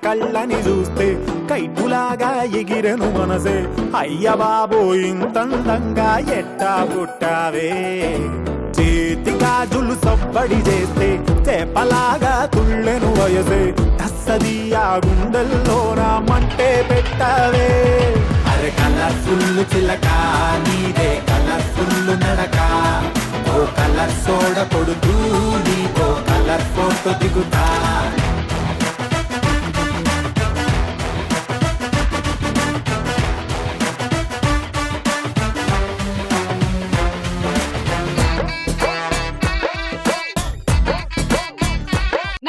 కళ్ళని చూస్తే కైటులాగా ఎగిరెను మనసే. అయ్య బాబో ఇంతందంగా ఎట్టా పుట్టావే. చేతి గాజులు సవ్వడి చేస్తే చేపలాగా తుళ్ళెను వయసే. తస్సదియా గుండెల్లో నా మంటే పెట్టావే. అరే కలర్ఫుల్ చిలక నీదే కలర్ఫుల్ నడక. ఓ కలర్ సోడ కొడుతూ నీతో కలర్ ఫోటో దిగుతా.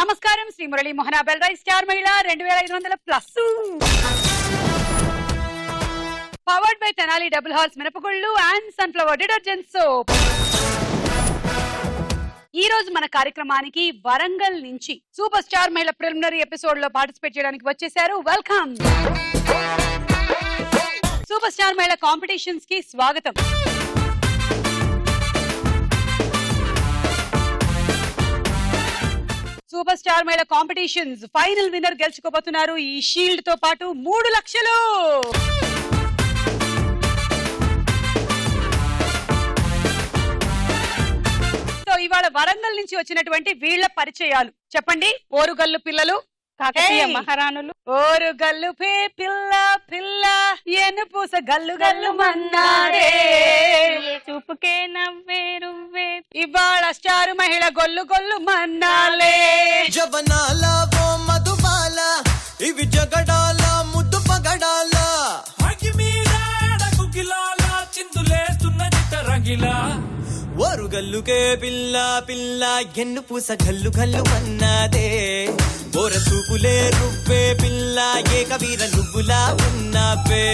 నమస్కారం, Sri Murali Mohana bell rice star మహిళ 2500+. Powered by Tenali double horse మినపగుళ్ళు అండ్ సన్ఫ్లవర్ డిటర్జెంట్ సోప్. ఈ రోజు మన కార్యక్రమానికి వరంగల్ నుంచి సూపర్ స్టార్ మహిళ ప్రిలిమినరీ ఎపిసోడ్ లో పార్టిసిపేట్ చేయడానికి వచ్చేసారు. వెల్కమ్. సూపర్ స్టార్ మహిళ కాంపిటీషన్స్ కి స్వాగతం. సూపర్ స్టార్ మహిళ కాంపిటీషన్స్ ఫైనల్ విన్నర్ గెలుచుకోబోతున్నారు ఈ షీల్డ్ తో పాటు 3 లక్షలు. సో ఇవాళ వరంగల్ నుంచి వచ్చినటువంటి వీళ్ళ పరిచయాలు చెప్పండి. ఓరుగల్లు పిల్లలు, కాకతీయ మహారాణులు. ఓరుగల్లు పే పిల్ల పిల్ల ఎనుపూస గల్లు గల్లు మన్నారే. చూపుకే నవ్వేరువ్వే. ఇవాళ స్టార్ మహిళ గొల్లు గొల్లు మన్నాలే. జవనాల ఓ మధుబాల ఇవి జగడాల ముద్దు పగడాల. ఓరుగల్లుకే పిల్ల పిల్ల ఎన్ను పూస గల్లు గల్లు అన్నదే. బోర చూపులే రువ్వే పిల్ల ఏక వీర నువ్వులా ఉన్నావే.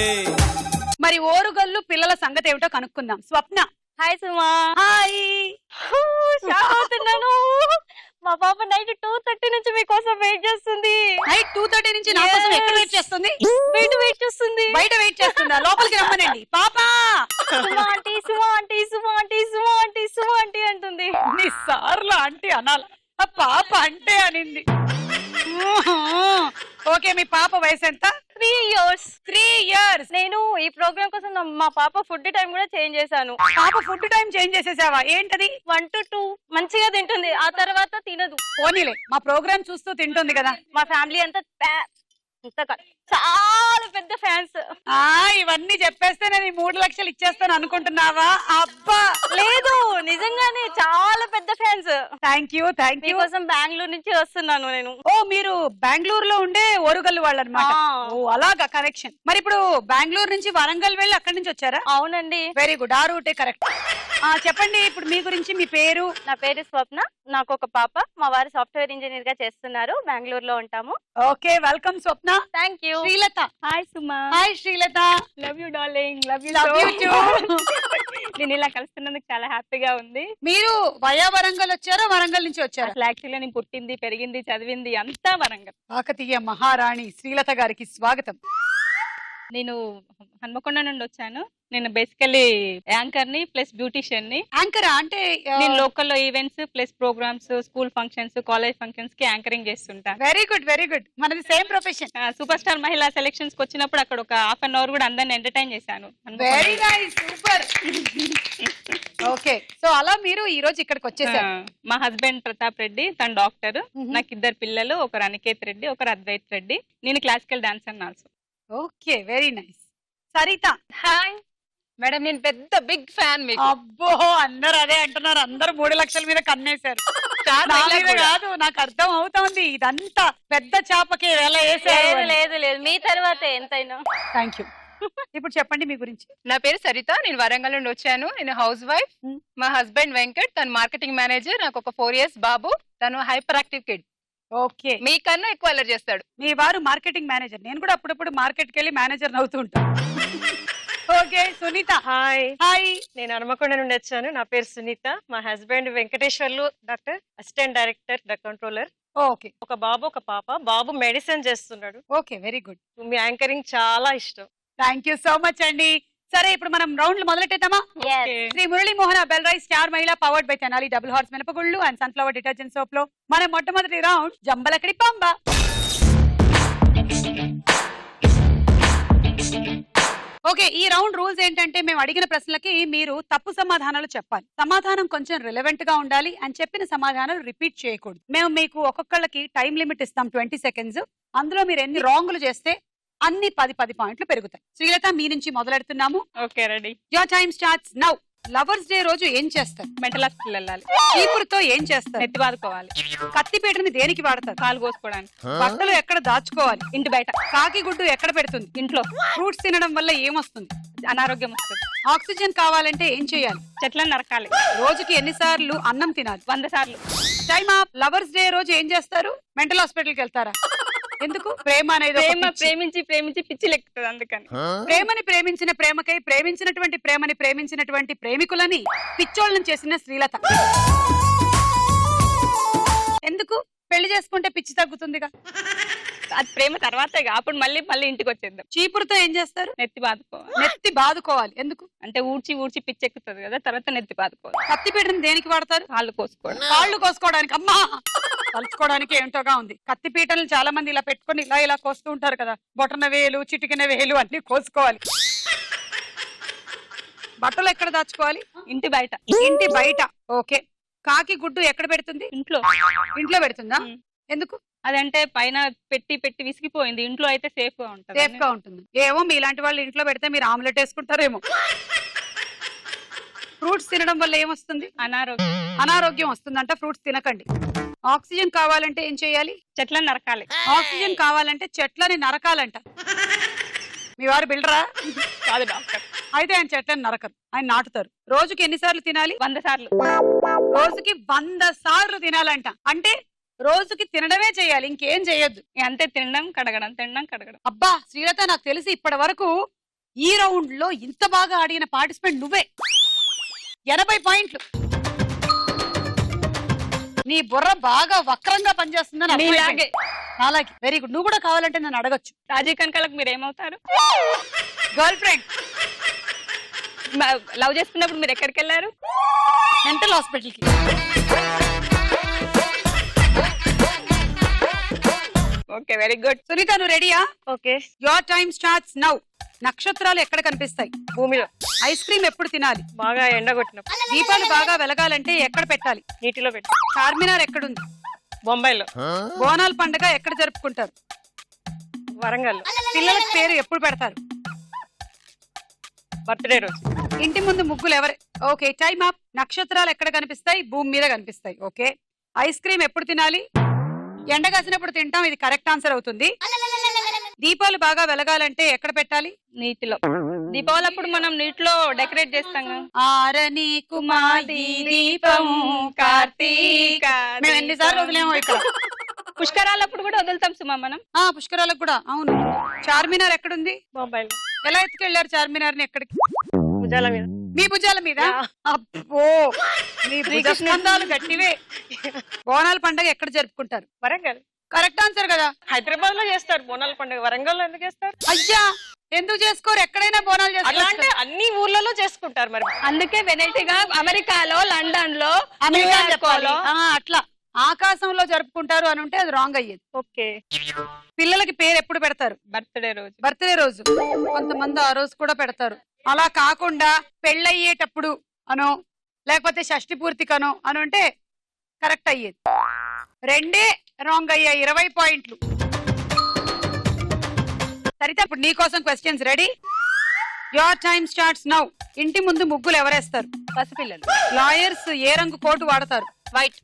మరి ఓరుగల్లు పిల్లల సంగతి ఏమిటో కనుక్కుందాం. స్వప్న. హాయ్ సుమా. హాయ్. అవుతున్నాను. మా పాప నైట్ 2:30 నుంచి మీకోసం వెయిట్ చేస్తుంది. నైట్ 2:30 నుంచి నా కోసం ఎక్కడ వెయిట్ చేస్తుంది? వెయిట్ చేస్తుంది. బయట వెయిట్ చేస్తుందా? లోపలికి రమ్మనండి. పాపా సుమా ఆంటీ సుమా ఆంటీ సుమా ఆంటీ సుమా ఆంటీ సుమా ఆంటీ అంటుంది. సార్లు ఆంటీ అనాలి, ఆ పాప అంటే అనింది. ఓకే, మీ పాప వయసు ఎంత? 3 years. 3 years. నేను ఈ ప్రోగ్రామ్ కోసం మా పాప ఫుడ్ టైం కూడా చేంజ్ చేశాను. పాప ఫుడ్ టైం చేంజ్ చేసేసావా? ఏంటది? 1 to 2 మంచిగా తింటుంది, ఆ తర్వాత తినదు. పోనీలే, మా ప్రోగ్రామ్ చూస్తూ తింటుంది కదా. మా ఫ్యామిలీ అంతా చాలా పెద్ద ఫ్యాన్స్. ఇవన్నీ చెప్పేస్తే నేను ఈ 3 లక్షలు ఇచ్చేస్తాను అనుకుంటున్నావా? అబ్బా లేదు, నిజంగానే చాలా పెద్ద ఫ్యాన్స్. థ్యాంక్ యూ కోసం బెంగళూరు నుంచి వస్తున్నాను నేను. ఓ, మీరు బెంగళూరులో ఉండే ఓరుగల్లు వాళ్ళు అన్నమాట. ఓ అలాగా, కనెక్షన్. మరి ఇప్పుడు బెంగళూరు నుంచి వరంగల్ వెళ్ళి అక్కడి నుంచి వచ్చారా? అవునండి. వెరీ గుడ్, ఆ రూటే కరెక్ట్. చెప్పండి ఇప్పుడు మీ గురించి. మీ పేరు? నా పేరు స్వప్న. నాకు ఒక పాప. మా వారు సాఫ్ట్వేర్ ఇంజనీర్ గా చేస్తున్నారు. బెంగళూరులో ఉంటాము. Okay, welcome Swapna. Thank you. Srilatha. Hi Suma. Hi Srilatha. Love you darling. Love you two. నేను ఇలా కలుస్తున్నందుకు చాలా హ్యాపీగా ఉంది. మీరు వయా వరంగల్ వచ్చారా? వరంగల్ నుంచి వచ్చారా? అసలు యాక్చువల్గా నేను పుట్టింది పెరిగింది చదివింది అంతా వరంగల్. కాకతీయ మహారాణి శ్రీలత గారికి స్వాగతం. నేను హన్మకొండ నుండి వచ్చాను. నేను బేసికలీ యాంకర్ ని ప్లస్ బ్యూటిషియన్ ని. యాంకరా అంటే? నేను లోకల్లో events plus programs, school functions, college functions కి యాంకరింగ్ చేస్తుంటాను. Very good. మనది సేమ్ ప్రొఫెషన్. సూపర్ స్టార్ మహిళా సెలక్షన్స్ కి వచ్చినప్పుడు అక్కడ ఒక ½ an hour కూడా అందరిని ఎంటర్టైన్ చేశాను. Very nice, super. Okay, so అలా మీరు ఈ రోజు ఇక్కడికి వచ్చేసారు. మా హస్బెండ్ ప్రతాప్ రెడ్డి, తన డాక్టర్. నాకు 2 పిల్లలు, ఒకరు అనికేత్ రెడ్డి, ఒకరు అద్వైత్ రెడ్డి. నేను classical dancer also. Okay, very nice. Saritha. Hi madam, నేను పెద్ద బిగ్ ఫ్యాన్ మీకు. అబ్బో, అందరు అదే అంటున్నారు. అందరు 3 లక్షల మీద కన్నేశారు. కాదు, నాకు అర్థం అవుతోంది. ఇదంతా పెద్ద చాపకే ఎలా వేసారు. లేదు, మీ తర్వాతే ఎంతైనా. Thank you. ఇప్పుడు చెప్పండి మీ గురించి. నా పేరు సరిత, నేను వరంగల్ నుండి వచ్చాను. నేను హౌస్ వైఫ్. మా హస్బెండ్ వెంకట్, తను మార్కెటింగ్ మేనేజర్. నాకు ఒక 4 years బాబు. తను హైపర్ యాక్టివ్ కిడ్. ఓకే, మీకన్నా ఎక్కువ అల్లరి చేస్తాడు. మీ వారు మార్కెటింగ్ మేనేజర్. నేను కూడా అప్పుడప్పుడు మార్కెట్ కి వెళ్ళి మేనేజర్ అవుతూ ఉంటాను. ఓకే, సునీత. హాయ్. హాయ్. నేను హన్మకొండ నుండి వచ్చాను. నా పేరు సునీత. మా husband Venkateswarlu doctor, assistant director, drug controller. Okay. ఒక బాబు, ఒక పాప. బాబు మెడిసిన్ చేస్తున్నాడు. Okay, very good. మీ యాంకరింగ్ చాలా ఇష్టం. థ్యాంక్ యూ సో మచ్ అండి. సరే, ఇప్పుడు మనం రౌండ్లు మొదలెట్టేద్దామా? Shri Murali Mohana bell rice star మహిళ powered by Tenali double horse మినపగుళ్ళు అండ్ సన్ఫ్లవర్ డిటర్జెంట్ సోప్ లో మన మొట్టమొదటి రౌండ్ జంబలకడి పంబ. ఓకే, ఈ రౌండ్ రూల్స్ ఏంటంటే మేము అడిగిన ప్రశ్నలకి మీరు తప్పు సమాధానాలు చెప్పాలి. సమాధానం కొంచెం రిలవెంట్ గా ఉండాలి అని చెప్పిన సమాధానాలు రిపీట్ చేయకూడదు. మేము మీకు ఒక్కొక్కళ్ళకి టైం లిమిట్ ఇస్తాం 20 సెకండ్స్. అందులో మీరు ఎన్ని రాంగ్లు చేస్తే అన్ని 10 పాయింట్లు పెరుగుతాయి. శ్రీలత, మీ నుంచి మొదలెడుతున్నాము. Okay, ready. Your time starts now. Lovers day రోజు ఏం చేస్తారు? మెంటల్ హాస్పిటల్ వెళ్ళాలి. చీపురుతో ఏం చేస్తారు? నెత్తి బాదుకోవాలి. కత్తిపీటని దేనికి వాడతారు? కాలు కోసుకోవడానికి. బట్టలు ఎక్కడ దాచుకోవాలి? ఇంటి బయట. కాకి గుడ్డు ఎక్కడ పెడుతుంది? ఇంట్లో. ఫ్రూట్స్ తినడం వల్ల ఏమొస్తుంది? అనారోగ్యం వస్తుంది. ఆక్సిజన్ కావాలంటే ఏం చేయాలి? చెట్లను నరకాలి. రోజుకి ఎన్నిసార్లు అన్నం తినాలి? 100 సార్లు. Time of. లవర్స్ డే రోజు ఏం చేస్తారు? మెంటల్ హాస్పిటల్ కి వెళ్తారా? ఎందుకు? ప్రేమ అనేది ఒక పిచ్చి. ప్రేమించి పిచ్చి లెక్కుతుంది, అందుకని. ప్రేమని ప్రేమించిన ప్రేమకై ప్రేమించినటువంటి ప్రేమని ప్రేమించినటువంటి ప్రేమికులని పిచ్చోళ్ళని చేసిన శ్రీలత. ఎందుకు? పెళ్లి చేసుకుంటే పిచ్చి తగ్గుతుందిగా. అది ప్రేమ తర్వాతేగా, అప్పుడు మళ్ళీ ఇంటికి వచ్చేద్దాం. చీపురుతో ఏం చేస్తారు? నెత్తి బాదుకోవాలి. నెత్తి బాదుకోవాలి. ఎందుకు? అంటే ఊడ్చి పిచ్చెక్కుతుంది కదా, తర్వాత నెత్తి బాదుకోవాలి. కత్తిపీటని దేనికి వాడతారు? కాళ్ళు కోసుకోవాలి. కాళ్ళు కోసుకోవడానికి. అమ్మా, తలుచుకోవడానికి ఏంటోగా ఉంది. కత్తిపీటలు చాలా మంది ఇలా పెట్టుకొని ఇలా కోస్తూ ఉంటారు కదా. బొటన వేలు, చిటికిన వేలు అన్ని కోసుకోవాలి. బట్టలు ఎక్కడ దాచుకోవాలి? ఇంటి బయట. ఇంటి బయట. ఓకే. కాకి గుడ్డు ఎక్కడ పెడుతుంది? ఇంట్లో. ఇంట్లో పెడుతుందా? ఎందుకు? అదంటే పైన పెట్టి విసిగిపోయింది. ఇంట్లో అయితే సేఫ్ గా ఉంటుంది. సేఫ్ గా ఉంటుంది. ఏమో మీలాంటి వాళ్ళు ఇంట్లో పెడితే మీరు ఆమ్లెట్ వేసుకుంటారేమో. ఫ్రూట్స్ తినడం వల్ల ఏమొస్తుంది? అనారోగ్యం వస్తుందంట. ఫ్రూట్స్ తినకండి. ఆక్సిజన్ కావాలంటే ఏం చేయాలి? చెట్లను నరకాలి. ఆక్సిజన్ కావాలంటే చెట్లని నరకాలంట. మీ వారు బిల్డరా? కాదు డాక్టర్. అయితే ఆయన చెట్లని నరకరు, ఆయన నాటుతారు. రోజుకి ఎన్నిసార్లు తినాలి? 100 సార్లు. రోజుకి 100 సార్లు తినాలంట. అంటే రోజుకి తినడమే చేయాలి, ఇంకేం చేయొద్దు. అంతే, తినడం కడగడం. అబ్బా శ్రీలత, నాకు తెలిసి ఇప్పటి వరకు ఈ రౌండ్ లో ఇంత బాగా ఆడిన పార్టిసిపెంట్ నువ్వే. 80 పాయింట్లు. నీ బుర్ర బాగా వక్రంగా పనిచేస్తుందని అలాగే. అలాగే, వెరీ గుడ్. నువ్వు కూడా కావాలంటే నన్ను అడగచ్చు. రాజీవ్ కనకాలకు మీరు ఏమవుతారు? Girl friend. లవ్ చేసుకున్నప్పుడు మీరు ఎక్కడికి వెళ్ళారు? మెంటల్ హాస్పిటల్ కి. Okay, very good. సునీత, నువ్వు రెడీయా? Okay. Your time starts now. నక్షత్రాలు ఎక్కడ కనిపిస్తాయి? భూమిలో. ఐస్ క్రీమ్ ఎప్పుడు తినాలి? బాగా ఎండగొట్టినప్పుడు. దీపాలు బాగా వెలగాలంటే ఎక్కడ పెట్టాలి? నీటిలో పెట్టి. చార్మినార్ ఎక్కడుంది? బొంబాయిలో. బోనాల పండుగ ఎక్కడ జరుపుకుంటారు? వరంగల్. పిల్లలకి పేరు ఎప్పుడు పెడతారు? బర్త్డే రోజు. ఇంటి ముందు ముగ్గులు ఎవరు? Okay, time up. నక్షత్రాలు ఎక్కడ కనిపిస్తాయి? భూమి మీద కనిపిస్తాయి. ఓకే. ఐస్ క్రీమ్ ఎప్పుడు తినాలి? ఎండగాసినప్పుడు తింటాం, ఇది కరెక్ట్ ఆన్సర్ అవుతుంది. దీపాలు బాగా వెలగాలంటే ఎక్కడ పెట్టాలి? నీటిలో. దీపావళి అప్పుడు మనం నీటిలో డెకరేట్ చేస్తాం. ఆరని కుమారి దీపం కార్తీక. మేము ఎన్నిసార్లు వదిలేమో ఇక్కడ. పుష్కరాలప్పుడు కూడా వదులుతాం సుమా మనం. పుష్కరాలకు కూడా. అవును. చార్మినార్ ఎక్కడుంది? బొంబాయిలో. ఎలా ఎత్తుకెళ్లారు చార్మినార్ ని? ఎక్కడికి? భుజాల మీద. మీ భుజాల మీద? అబ్బో, మీ భుజస్కంధాలు గట్టివే. బోనాల పండుగ ఎక్కడ జరుపుకుంటారు? వరంగల్. కరెక్ట్ ఆన్సర్ కదా. హైదరాబాద్ లో చేస్తారు బోనాల పండుగ. వరంగల్ లో ఎందుకు చేస్తారు? అయ్యా, ఎందుకు చేసుకోరు? ఎక్కడైనా బోనాలు అట్లా అంటే చేస్తారు. అన్ని ఊర్లలో చేసుకుంటారు మరి. అందుకే వెరైటీగా అమెరికాలో, లండన్ లో, అమెరికా చెప్పాలి. న్యూయార్క్లో. అట్లా ఆకాశంలో జరుపుకుంటారు అని ఉంటే అది రాంగ్ అయ్యేది. ఓకే. పిల్లలకి పేరు ఎప్పుడు పెడతారు? బర్త్డే రోజు. బర్త్డే రోజు. కొంతమంది ఆ రోజు కూడా పెడతారు. అలా కాకుండా పెళ్ళయ్యేటప్పుడు అనో లేకపోతే షష్ఠి పూర్తికనో అని ఉంటే కరెక్ట్ అయ్యేది. రెండే రాంగ్ అయ్యాయి. 20 పాయింట్లు. సరితే ఇప్పుడు నీకోసం questions ready. Your time starts now. ఇంటి ముందు ముగ్గులు ఎవరేస్తారు? పసిపిల్లలు. లాయర్స్ ఏ రంగు కోటు వాడతారు? వైట్.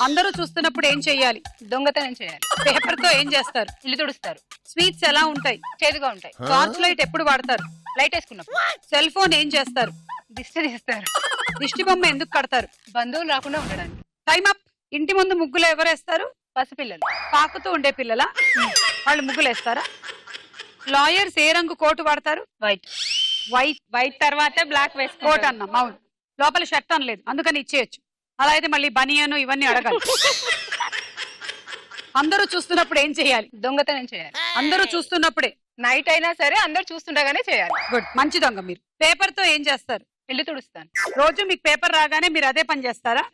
అందరూ చూస్తున్నప్పుడు ఏం చెయ్యాలి? దొంగతనం చేయాలి. పేపర్ తో ఏం చేస్తారు? ఇల్లు తుడుస్తారు. స్వీట్స్ ఎలా ఉంటాయి? చేదుగా ఉంటాయి. టార్చ్ లైట్ ఎప్పుడు వాడతారు? లైట్ వేసుకున్నప్పుడు. సెల్ ఫోన్ ఏం చేస్తారు? దిష్టి తీస్తారు. దిష్టి బొమ్మ ఎందుకు కడతారు? బంధువులు రాకుండా ఉండడానికి. Time up. ఇంటి ముందు ముగ్గులు ఎవరేస్తారు? పసిపిల్లలు. పాకుతూ ఉండే పిల్లల వాళ్ళు ముగ్గులు వేస్తారా? లాయర్స్ ఏ రంగు కోటు వాడతారు? వైట్. వైట్ తర్వాత బ్లాక్ వేసుకో. కోట్ అన్నాం. అవును. లోపల షర్ట్ అనలేదు, అందుకని ఇచ్చేయచ్చు. అలా అయితే మళ్ళీ బనియను ఇవన్నీ అడగాలి. అందరూ చూస్తున్నప్పుడు ఏం చేయాలి? దొంగతనం చేయాలి. అందరూ చూస్తున్నప్పుడే. నైట్ అయినా సరే అందరు చూస్తుండగానే చేయాలి. గుడ్, మంచి దొంగ మీరు. పేపర్ తో ఏం చేస్తారు? ఇల్లు తుడుస్తాను. రోజు మీకు పేపర్ రాగానే మీరు అదే పని చేస్తారా?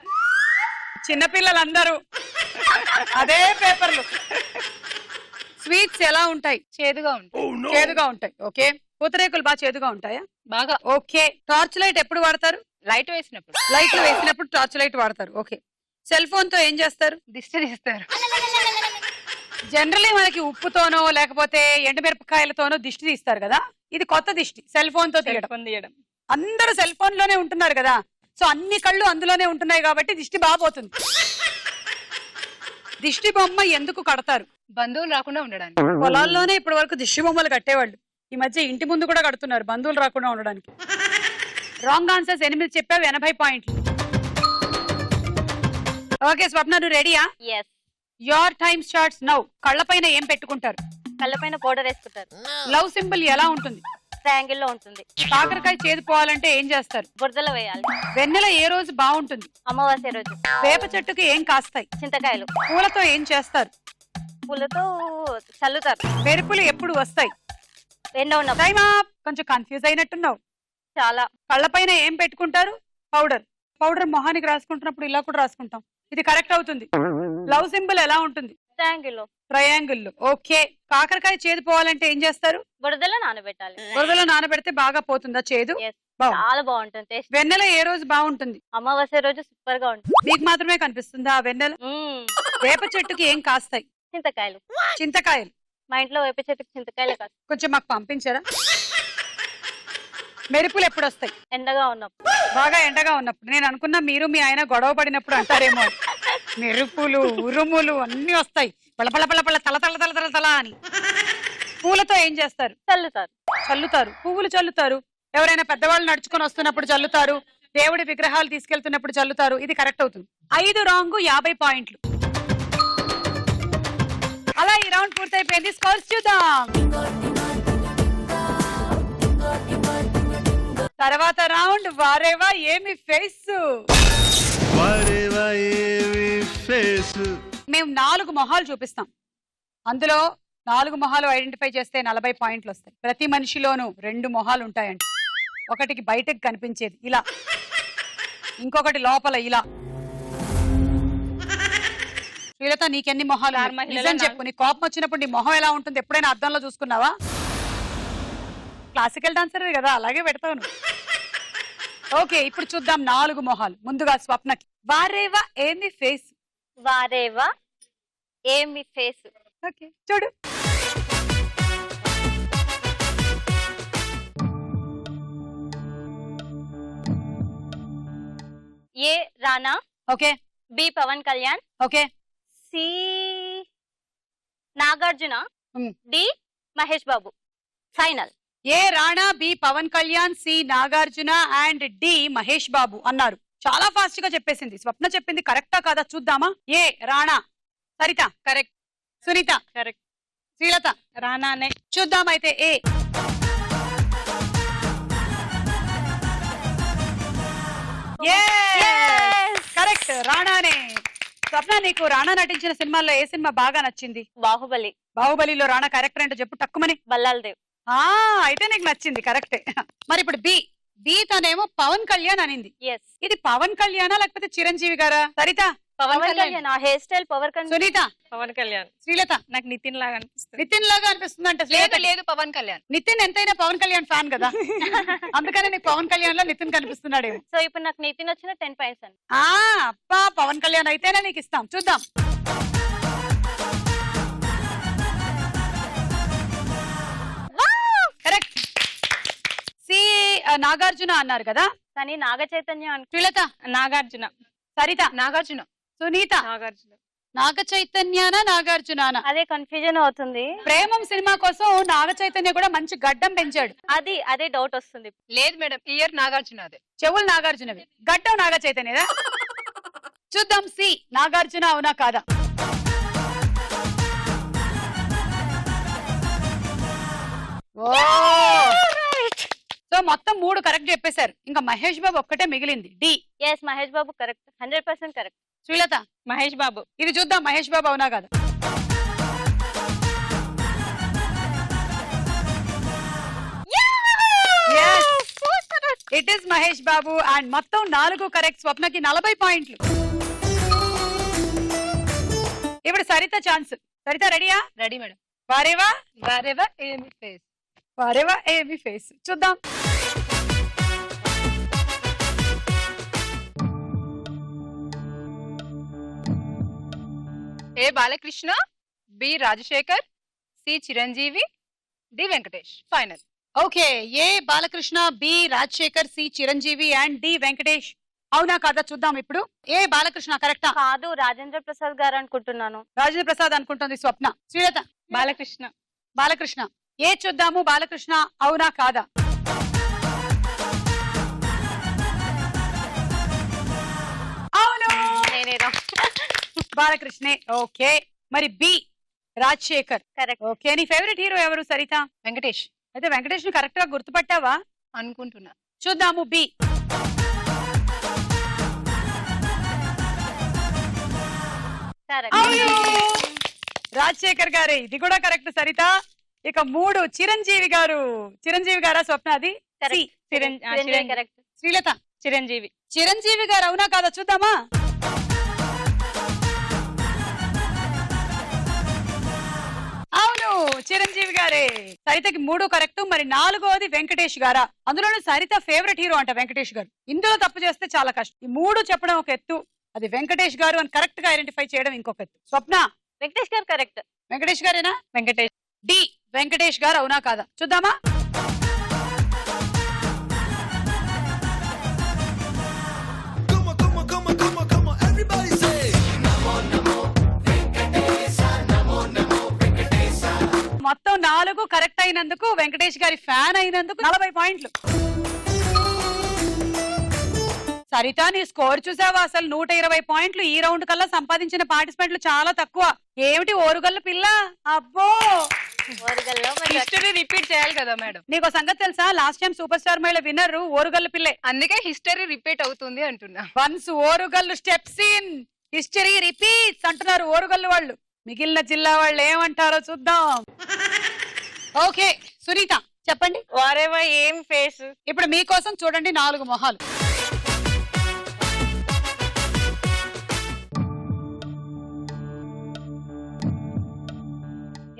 చిన్నపిల్లలందరూ అదే పేపర్లు. స్వీట్స్ ఎలా ఉంటాయి? చేదుగా ఉంటుంది. చేదుగా ఉంటాయి. ఓకే. పూతరేకులు బాగా చేదుగా ఉంటాయా? బాగా. ఓకే. టార్చ్ లైట్ ఎప్పుడు వాడతారు? లైట్ వేసినప్పుడు. లైట్లు వేసినప్పుడు టార్చ్ లైట్ వాడతారు. ఓకే. సెల్ ఫోన్ తో ఏం చేస్తారు? దిష్టి తీస్తారు. జనరల్లీ మనకి ఉప్పుతోనో లేకపోతే ఎండుమిరపకాయలతోనో దిష్టి తీస్తారు కదా, ఇది కొత్త దిష్టి, సెల్ ఫోన్ తో తీయడం. ఫోన్ తీయడం. అందరూ సెల్ ఫోన్ లోనే ఉంటున్నారు కదా, సో అన్ని కళ్ళు అందులోనే ఉంటున్నాయి కాబట్టి దిష్టి బాగా పోతుంది. దిష్టి బొమ్మ ఎందుకు కడతారు? బంధువులు రాకుండా ఉండడానికి. పొలాల్లోనే ఇప్పటి వరకు దిష్టి బొమ్మలు కట్టేవాళ్ళు, ఈ మధ్య ఇంటి ముందు కూడా కడుతున్నారు బంధువులు రాకుండా ఉండడానికి. రాంగ్ ఆన్సర్స్ 8 చెప్పావు, 80 పాయింట్లు. ఓకే స్వప్న, నువ్వు రెడీయా? Yes. Your time starts now. కళ్ళపైన ఏం పెట్టుకుంటారు? కళ్ళపైన పౌడర్ వేసుకుంటారు. లవ్ సింబల్ ఎలా ఉంటుంది? ట్రయాంగిల్ లో ఉంటుంది. కాకరకాయ చేదు పోవాలంటే ఏం చేస్తారు? బురదలో వేయాలి. వెన్నెల ఏ రోజు బాగుంటుంది? అమావాస్య రోజు. వేప చెట్టుకి ఏం కాస్తాయి? చింతకాయలు. పూలతో ఏం చేస్తారు? పూలతో చల్లుతారు. మెరుపులు ఎప్పుడు వస్తాయి? ఎండ ఉన్న టైమ్ అప్. కొంచెం కన్ఫ్యూజ్ అయినట్టున్నావు. చాలా. కళ్ళపైన ఏం పెట్టుకుంటారు? పౌడర్. పౌడర్ మొహానికి రాసుకుంటున్నప్పుడు ఇలా కూడా రాసుకుంటాం, ఇది కరెక్ట్ అవుతుంది. లవ్ సింబల్ ఎలా ఉంటుంది? ట్రయాంగిల్ లో. ట్రయాంగిల్. ఓకే. కాకరకాయ చేదు పోవాలంటే ఏం చేస్తారు? బురదలో నానబెట్టాలి. బురదలో నానబెడితే బాగా పోతుందా చేదు? Yes. బాగుంది. చాలా బాగుంటుంది టేస్ట్. వెన్నెల ఏ రోజు బాగుంటుంది? అమావాస్య రోజు సూపర్ గా ఉంటుంది. మీకు మాత్రమే కనిపిస్తుందా ఆ వెన్నెల? వేప చెట్టుకి ఏం కాస్తాయి? చింతకాయలు. చింతకాయలు. మా ఇంట్లో వేప చెట్టుకి చింతకాయలే కాదు. కొంచెం మాకు పంపించారా? మెరుపులు ఎప్పుడు వస్తాయి? ఎండగా ఉన్నప్పుడు. బాగా ఎండగా ఉన్నప్పుడు. నేను అనుకున్నా మీరు మీ ఆయన గొడవ పడినప్పుడు అంటారేమో. మెరుపులు ఉరుములు అన్ని వస్తాయి, పళపళ పళపళ తల తల తల తల తల అని. పూలతో ఏం చేస్తారు? చల్లుతారు. చల్లుతారు. పువ్వులు చల్లుతారు. ఎవరైనా పెద్దవాళ్ళు నడుచుకొని వస్తున్నప్పుడు చల్లుతారు, దేవుడి విగ్రహాలు తీసుకెళ్తున్నప్పుడు చల్లుతారు, ఇది కరెక్ట్ అవుతుంది. 5 రాంగ్, 50 పాయింట్లు. అలా ఈ రౌండ్ పూర్తయిపోయింది. స్కోర్స్ చూద్దాం. తర్వాత రౌండ్ వారేవా ఏమి ఫేస్. మేము 4 మొహాలు చూపిస్తాం, అందులో 4 మొహాలు ఐడెంటిఫై చేస్తే 40 పాయింట్లు వస్తాయి. ప్రతి మనిషిలోనూ 2 మొహాలు ఉంటాయండి. ఒకటికి బయటకు కనిపించేది ఇలా, ఇంకొకటి లోపల ఇలా. శ్రీలత, నీకెన్ని మొహాలు? నిజం చెప్పు, నీ కోపం వచ్చినప్పుడు నీ మొహం ఎలా ఉంటుంది? ఎప్పుడైనా అద్దంలో చూసుకున్నావా? క్లాసికల్ డాన్సర్ కదా, అలాగే పెడతావు నువ్వు. ఓకే, ఇప్పుడు చూద్దాం 4 మొహాలు. ముందుగా స్వప్నకి. వారేవా ఏమి ఫేస్. వారేవా ఏమి ఫేస్. ఓకే, చూడు. A Rana. Okay. B Pawan Kalyan. Okay. C Nagarjuna. D Mahesh Babu. Final. A Rana, B Pawan Kalyan, C Nagarjuna and D Mahesh Babu అన్నారు. చాలా ఫాస్ట్ గా చెప్పేసింది. స్వప్న చెప్పింది కరెక్టా కాదా చూద్దామా? ఏ రాణా. సరిత కరెక్ట్. సునీత కరెక్ట్. శ్రీలత రానానే. చూద్దాం అయితే. ఏ కరెక్ట్, రాణానే. స్వప్న, నీకు రాణా నటించిన సినిమాల్లో ఏ సినిమా బాగా నచ్చింది? బాహుబలి. బాహుబలిలో రాణా క్యారెక్టర్ అంటే చెప్పు టక్కుమని. బల్లాల్ దేవ్. అయితే నీకు నచ్చింది, కరెక్టే. మరి ఇప్పుడు బి. బి తనేమో పవన్ కళ్యాణ్ అనింది. ఎస్. ఇది పవన్ కళ్యాణా లేకపోతే చిరంజీవి గారా? సరిత పవన్ కళ్యాణ్. ఆ hair style power Kalyan. Sunitha Pawan Kalyan. Srilatha నాకు నితిన్ లాగా అనిపిస్తుంది. నితిన్ లాగా అనిపిస్తుంది అంటే లేదు లేదు పవన్ కళ్యాణ్. నితిన్ ఎంతైనా పవన్ కళ్యాణ్ ఫ్యాన్ కదా, అందుకనే నీకు పవన్ కళ్యాణ్ లో నితిన్ కనిపిస్తున్నాడేమో. సో ఇప్పుడు నాకు నితిన్ వచ్చిన 10 పాయింట్స్ అండి. అబ్బా, పవన్ కళ్యాణ్ అయితేనే నీకు ఇస్తాం. చూద్దాం. కరెక్ట్. సి నాగార్జున అన్నారు కదా. కానీ నాగ చైతన్య శ్రీలత నాగార్జున. సరిత నాగార్జున. సునీత నాగార్జున. నాగ చైతన్యానా నాగార్జునానా? అదే కన్ఫ్యూజన్ అవుతుంది. ప్రేమం సినిమా కోసం నాగ చైతన్య కూడా మంచి గడ్డం పెంచాడు. అదే డౌట్ వస్తుంది. లేదు మేడం, ఇయర్ నాగార్జున. అదే చెవులు నాగార్జునవి, గడ్డం నాగ చైతన్యదా? చూద్దాం. సి నాగార్జున అవునా కాదా? సో మొత్తం 3 కరెక్ట్ చెప్పేశారు. ఇంకా మహేష్ బాబు ఒక్కటే మిగిలింది. D. Yes, Mahesh Babu correct. 100% correct. Srilatha Mahesh Babu. ఇది చూద్దాం, మహేష్ బాబు అవునా కాదా? It is Mahesh Babu and మొత్తం 4 కరెక్ట్. స్వప్నకి 40 పాయింట్లు. ఇప్పుడు సరిత ఛాన్స్. సరిత రెడీయా? Ready madam. వారేవా వారెవా ఏమి ఫేస్. వారేవా ఏమి ఫేస్ చూద్దాం. A Balakrishna, B Rajasekhar, C Chiranjeevi, D Venkatesh. Final. Okay, A Balakrishna, B Rajasekhar, C Chiranjeevi and D Venkatesh. అవునా కాదా చూద్దాం ఇప్పుడు. ఏ బాలకృష్ణ కరెక్టా? కాదు, రాజేంద్ర ప్రసాద్ గారు అనుకుంటున్నాను. రాజేంద్ర ప్రసాద్ అనుకుంటుంది స్వప్న. శ్రీలత బాలకృష్ణ. బాలకృష్ణ. ఏ చూద్దాము బాలకృష్ణ అవునా కాదా? అవును, నేనేనా? బాలకృష్ణే. ఓకే, మరి బి రాజశేఖర్. కరెక్ట్. ఓకే, నీ ఫేవరెట్ హీరో ఎవరు సరిత? వెంకటేష్ అయితే వెంకటేష్ ను కరెక్ట్ గా గుర్తుపట్టావా? అనుకుంటున్నా. చూద్దాము బి. కరెక్ట్. రాజశేఖర్ గారే, ఇది కూడా కరెక్ట్ సరిత. ఇక 3 చిరంజీవి గారు. చిరంజీవి గారా స్వప్న? అది Correct. C. Chiranjeevi correct. Srilatha Chiranjeevi. Chiranjeevi గారు అవునా కాదా చూద్దామా. అవును, చిరంజీవి గారే. సరితకి 3 కరెక్ట్. మరి 4వది వెంకటేష్ గారా? అందులోనూ సరిత ఫేవరెట్ హీరో అంట వెంకటేష్ గారు. ఇందులో తప్పు చేస్తే చాలా కష్టం. ఈ 3 చెప్పడం ఒక ఎత్తు, అది వెంకటేష్ గారు అని కరెక్ట్ గా ఐడెంటిఫై చేయడం ఇంకొక ఎత్తు. స్వప్న వెంకటేష్ గారు కరెక్ట్. వెంకటేష్ గారేనా? వెంకటేష్. డి వెంకటేష్ గారు అవునా కాదా చూద్దామా. మొత్తం 4 కరెక్ట్ అయినందుకు, వెంకటేష్ గారి ఫ్యాన్ అయినందుకు 40 పాయింట్లు. సరిత నీ స్కోర్ చూసావా? అసలు 120 పాయింట్లు. ఈ రౌండ్ కల్లా సంపాదించిన పార్టిసిపెంట్లు చాలా తక్కువ. ఏమిటి ఓరుగల్లు పిల్ల? అబ్బో, ఓరుగల్లో మరి హిస్టరీ రిపీట్ చేయాలి కదా మేడం. నీకు సంగతి తెలుసా? లాస్ట్ టైం సూపర్ స్టార్ మహిళ విన్నర్ ఓరుగల్లు పిల్లే. అందుకే హిస్టరీ రిపీట్ అవుతుంది అంటున్నా. Once Orugallu steps in, history repeats అంటున్నారు ఓరుగల్లు వాళ్ళు. మిగిలిన జిల్లా వాళ్ళు ఏమంటారో చూద్దాం. ఓకే సునీత చెప్పండి. వారేవా ఏం ఫేస్. ఇప్పుడు మీకోసం చూడండి 4 మొహాలు.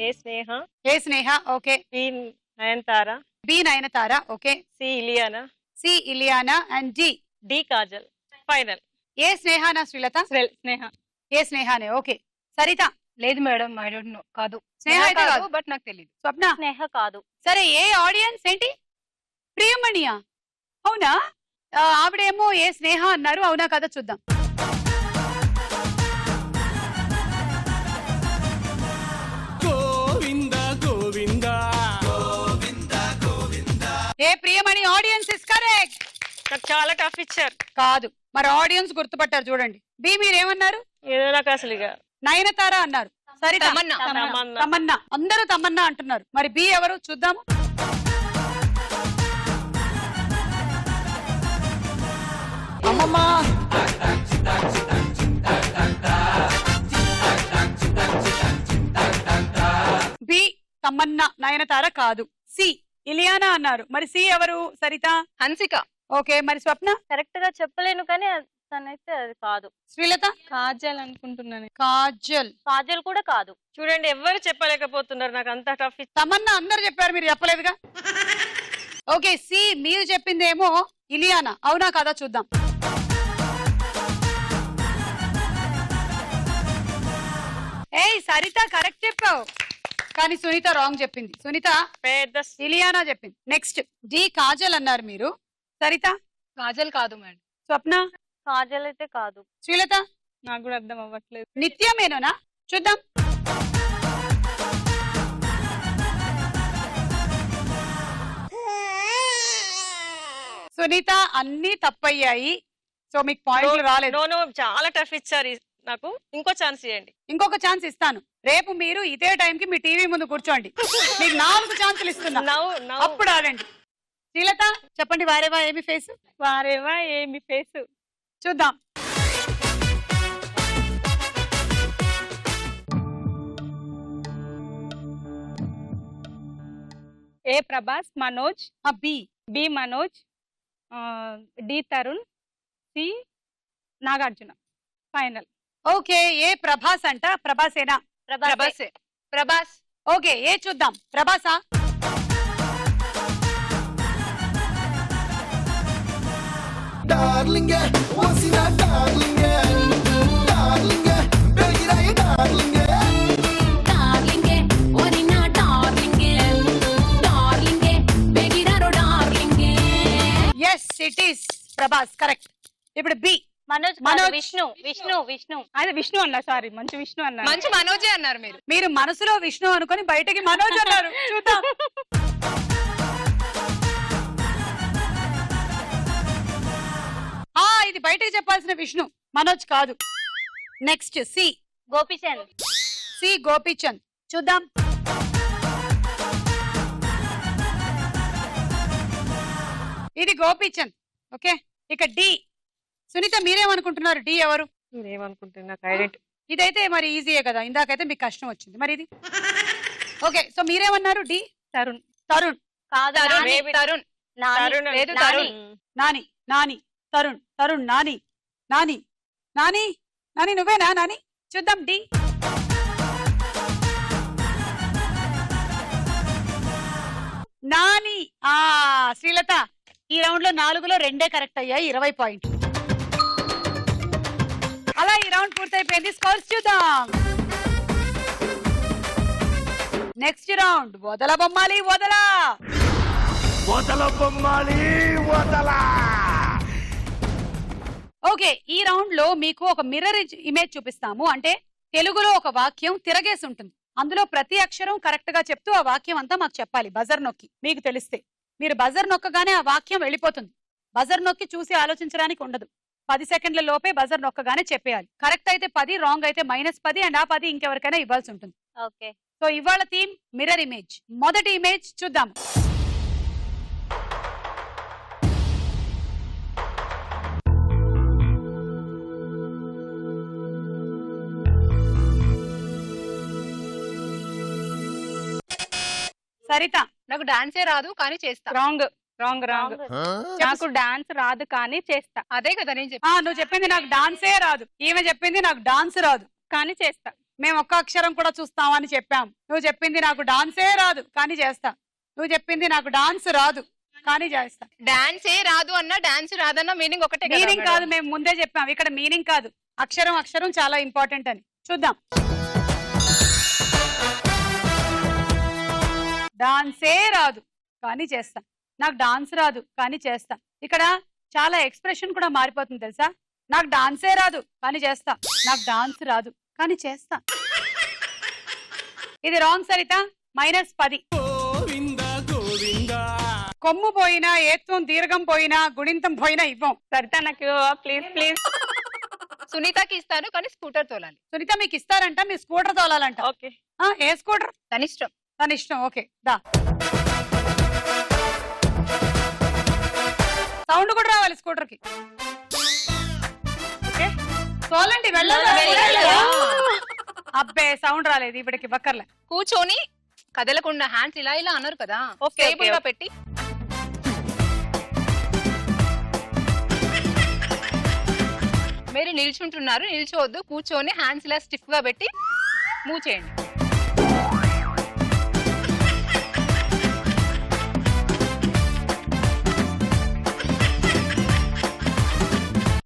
A Sneha, A Sneha. Okay. B Nayanthara, B Nayanthara. Okay. C Ileana, C Ileana and D D Kajal. Final. A స్నేహానా శ్రీలత? స్నేహ. ఏ స్నేహానే. ఓకే. సరిత లేదు మేడం, ఐ డోంట్ నో. కాదు, స్నేహ అయితే కాదు. బట్ నాకు తెలియదు. స్వప్న స్నేహ కాదు. సరే, ఏ ఆడియన్స్ ఏంటి? ప్రియమణియా? అవునా? ఆవిడేమో ఏ స్నేహ అన్నారు. అవునా కదా చూద్దాం. గోవింద గోవింద ఏ ప్రియమణి ఆడియన్స్ ఇస్ కరెక్ట్. నాకు చాలా టఫ్ ఇచ్చారు. కాదు, మరి ఆడియన్స్ గుర్తుపట్టారు చూడండి. బి మీరేమన్నారు? ఏదో నాకు అసలు ఇక నయనతార అన్నారు. సరిత తమన్నా. తమన్నా. తమన్నా. అందరూ తమన్నా అంటున్నారు. మరి బి ఎవరు చూద్దాము. అమ్మమ్మా బి తమన్నా నయనతార కాదు. సి ఇలియానా అన్నారు. మరి సి ఎవరు సరిత? హన్సిక. ఓకే, మరి స్వప్న? కరెక్ట్ గా చెప్పలేను కానీ తనైతే అది కాదు. శ్రీలత? కాజల్ అనుకుంటున్నాను. కాజల్. కాజల్ కూడా కాదు. చూడండి, ఎవరు చెప్పలేకపోతున్నారు. నాకు అంత టఫ్ తమన్నా అందరు చెప్పారు, మీరు చెప్పలేదుగా. ఓకే, సి మీరు చెప్పిందేమో ఇలియానా. అవునా కదా చూద్దాం. ఏయ్ సరిత కరెక్ట్ చెప్పావు, కానీ సునీత రాంగ్ చెప్పింది. సునీత పెద్ద ఇలియానా చెప్పింది. నెక్స్ట్ డి కాజల్ అన్నారు మీరు. సరిత? కాజల్ కాదు మేడం. స్వప్న? కాజల్ అయితే కాదు. శ్రీలత? నాకు కూడా అర్థం అవ్వట్లేదు. నిత్యమేనోనా చూద్దాం. సునీత అన్ని తప్పయ్యాయి. సో మీకు పాయింట్లు రాలేదు. నో చాలా టఫ్ ఇచ్చారు. నాకు ఇంకో ఛాన్స్ ఇవ్వండి. ఇంకొక ఛాన్స్ ఇస్తాను. రేపు మీరు ఇదే టైంకి మీ టీవీ ముందు కూర్చోండి. మీకు 4 ఛాన్సులు ఇస్తున్నా, నవ్వు అప్పుడు ఆడండి. శ్రీలత చెప్పండి. వారేవా ఏమి ఫేస్? వారేవా ఏమి ఫేసు. చూద్దాం. A Prabhas, Manoj, B B Manoj, D Tarun, C Nagarjuna. Final. Okay, A Prabhas అంట. ప్రభాసేనా? ప్రభాస్. ప్రభాసే. ప్రభాస్. ఓకే ఏ చూద్దాం ప్రభాసా డార్లింగ్ వసిన డార్లింగ్ డార్లింగ్ బెగిరాయ డార్లింగ్ డార్లింగే ఓరి నా డార్లింగే డార్లింగే బెగిరారో డార్లింగే yes it is Prabhas correct ఇప్పుడు బి మనోజ్ మనోజ్. కాదు, విష్ణు విష్ణు విష్ణు అది విష్ణు అన్న సారీ మంచి విష్ణు అన్న మంచి మనోజే అన్నారు మీరు. మీరు మనసులో విష్ణు అనుకొని బయటకి మనోజ్ అన్నారు చూద్దాం ఇది బయటకి చెప్పాల్సిన విష్ణు మనోజ్ కాదు next C Gopichand C Gopichand చూద్దాం ఇది గోపీచంద్ ఓకే ఇక డి సునీత మీరేమనుకుంటున్నారు డి ఎవరు నేనేమనుకుంటున్నా నాకు ఐడెంటి ఇదైతే మరి ఈజీయే కదా ఇందాకైతే మీకు కష్టం వచ్చింది మరి ఇది ఓకే సో మీరేమన్నారు డి తరుణ్ తరుణ్ కాదు తరుణ్ నాని. తరుణ్ నాని. తరుణ్ లేదు నాని. తరుణ్ నాని నాని తరుణ్ తరుణ్ నాని నాని నాని నాని నువ్వేనా నాని చూద్దాం డి నాని ఆ శ్రీలత ఈ రౌండ్ లో 4లో 2 కరెక్ట్ అయ్యాయి 20 పాయింట్లు అలా ఈ రౌండ్ పూర్తయిపోయింది స్కోర్స్ చూద్దాం నెక్స్ట్ రౌండ్ వదల బొమ్మాలి వదలా వదల బొమ్మాలి వదల ఓకే ఈ రౌండ్ లో మీకు ఒక మిర్రర్ ఇమేజ్ చూపిస్తాము అంటే తెలుగులో ఒక వాక్యం తిరగేసి ఉంటుంది అందులో ప్రతి అక్షరం కరెక్ట్ గా చెప్తూ ఆ వాక్యం అంతా మాకు చెప్పాలి బజర్ నొక్కి మీకు తెలిస్తే మీరు బజర్ నొక్కగానే ఆ వాక్యం వెళ్ళిపోతుంది బజర్ నొక్కి చూసి ఆలోచించడానికి ఉండదు 10 సెకండ్ల లోపే బజర్ నొక్కగానే చెప్పేయాలి కరెక్ట్ అయితే 10 రాంగ్ అయితే -10 అండ్ ఆ 10 ఇంకెవరికైనా ఇవ్వాల్సి ఉంటుంది ఓకే సో ఇవాళ థీమ్ మిర్రర్ ఇమేజ్ మొదటి ఇమేజ్ చూద్దాం సరిత నాకు డాన్సే రాదు కానీ చేస్తా. రాంగ్ రాంగ్ రాంగ్ నాకు డాన్స్ రాదు కానీ చేస్తా అదే కదా నేను చెప్పి. నువ్వు చెప్పింది నాకు డాన్సే రాదు ఈమె చెప్పింది నాకు డాన్స్ రాదు కానీ చేస్తా మేము ఒక్క అక్షరం కూడా చూస్తామని చెప్పాం నువ్వు చెప్పింది నాకు డాన్సే రాదు కానీ చేస్తా నువ్వు చెప్పింది నాకు డాన్స్ రాదు కానీ చేస్తా డాన్సే రాదు అన్నా డాన్స్ రాదన్నా మీనింగ్ ఒకటే కదా మీనింగ్ మేడం. కాదు మేము ముందే చెప్పాం ఇక్కడ మీనింగ్ కాదు అక్షరం అక్షరం చాలా ఇంపార్టెంట్ అని చూద్దాం డాన్సే రాదు కానీ చేస్తా నాకు డాన్స్ రాదు కానీ చేస్తా ఇక్కడ చాలా ఎక్స్ప్రెషన్ కూడా మారిపోతుంది తెలుసా నాకు డాన్సే రాదు కానీ చేస్తా నాకు డాన్స్ రాదు కానీ చేస్తా ఇది రాంగ్ సరిత -10 కొమ్ము పోయినా ఏత్వం దీర్ఘం పోయినా గుణింతం పోయినా ఇవ్వం సరితా నాకు ప్లీజ్ ప్లీజ్ సునీతకి ఇస్తాను కానీ స్కూటర్ తోలాలి. సునీత మీకు ఇస్తారంట మీ స్కూటర్ తోలాలంట ఓకే ఏ స్కూటర్ తన ఇష్టం. తన ఇష్టం ఓకే దా సౌండ్ కూడా రావాలి స్కూటర్ కి ఓకే తోలండి వెళ్ళాలి అబ్బే సౌండ్ రాలేదు ఇప్పటికి బక్కర్లే కూర్చొని కదలకుండా హ్యాండ్స్ ఇలా ఇలా అన్నారు కదా ఓకే, స్టేబుల్ గా ఓకే. పెట్టి మీరు నిల్చుంటున్నారు నిల్చోవద్దు కూర్చొని హ్యాండ్స్ ఇలా స్టిఫ్ గా పెట్టి మూవ్ చేయండి.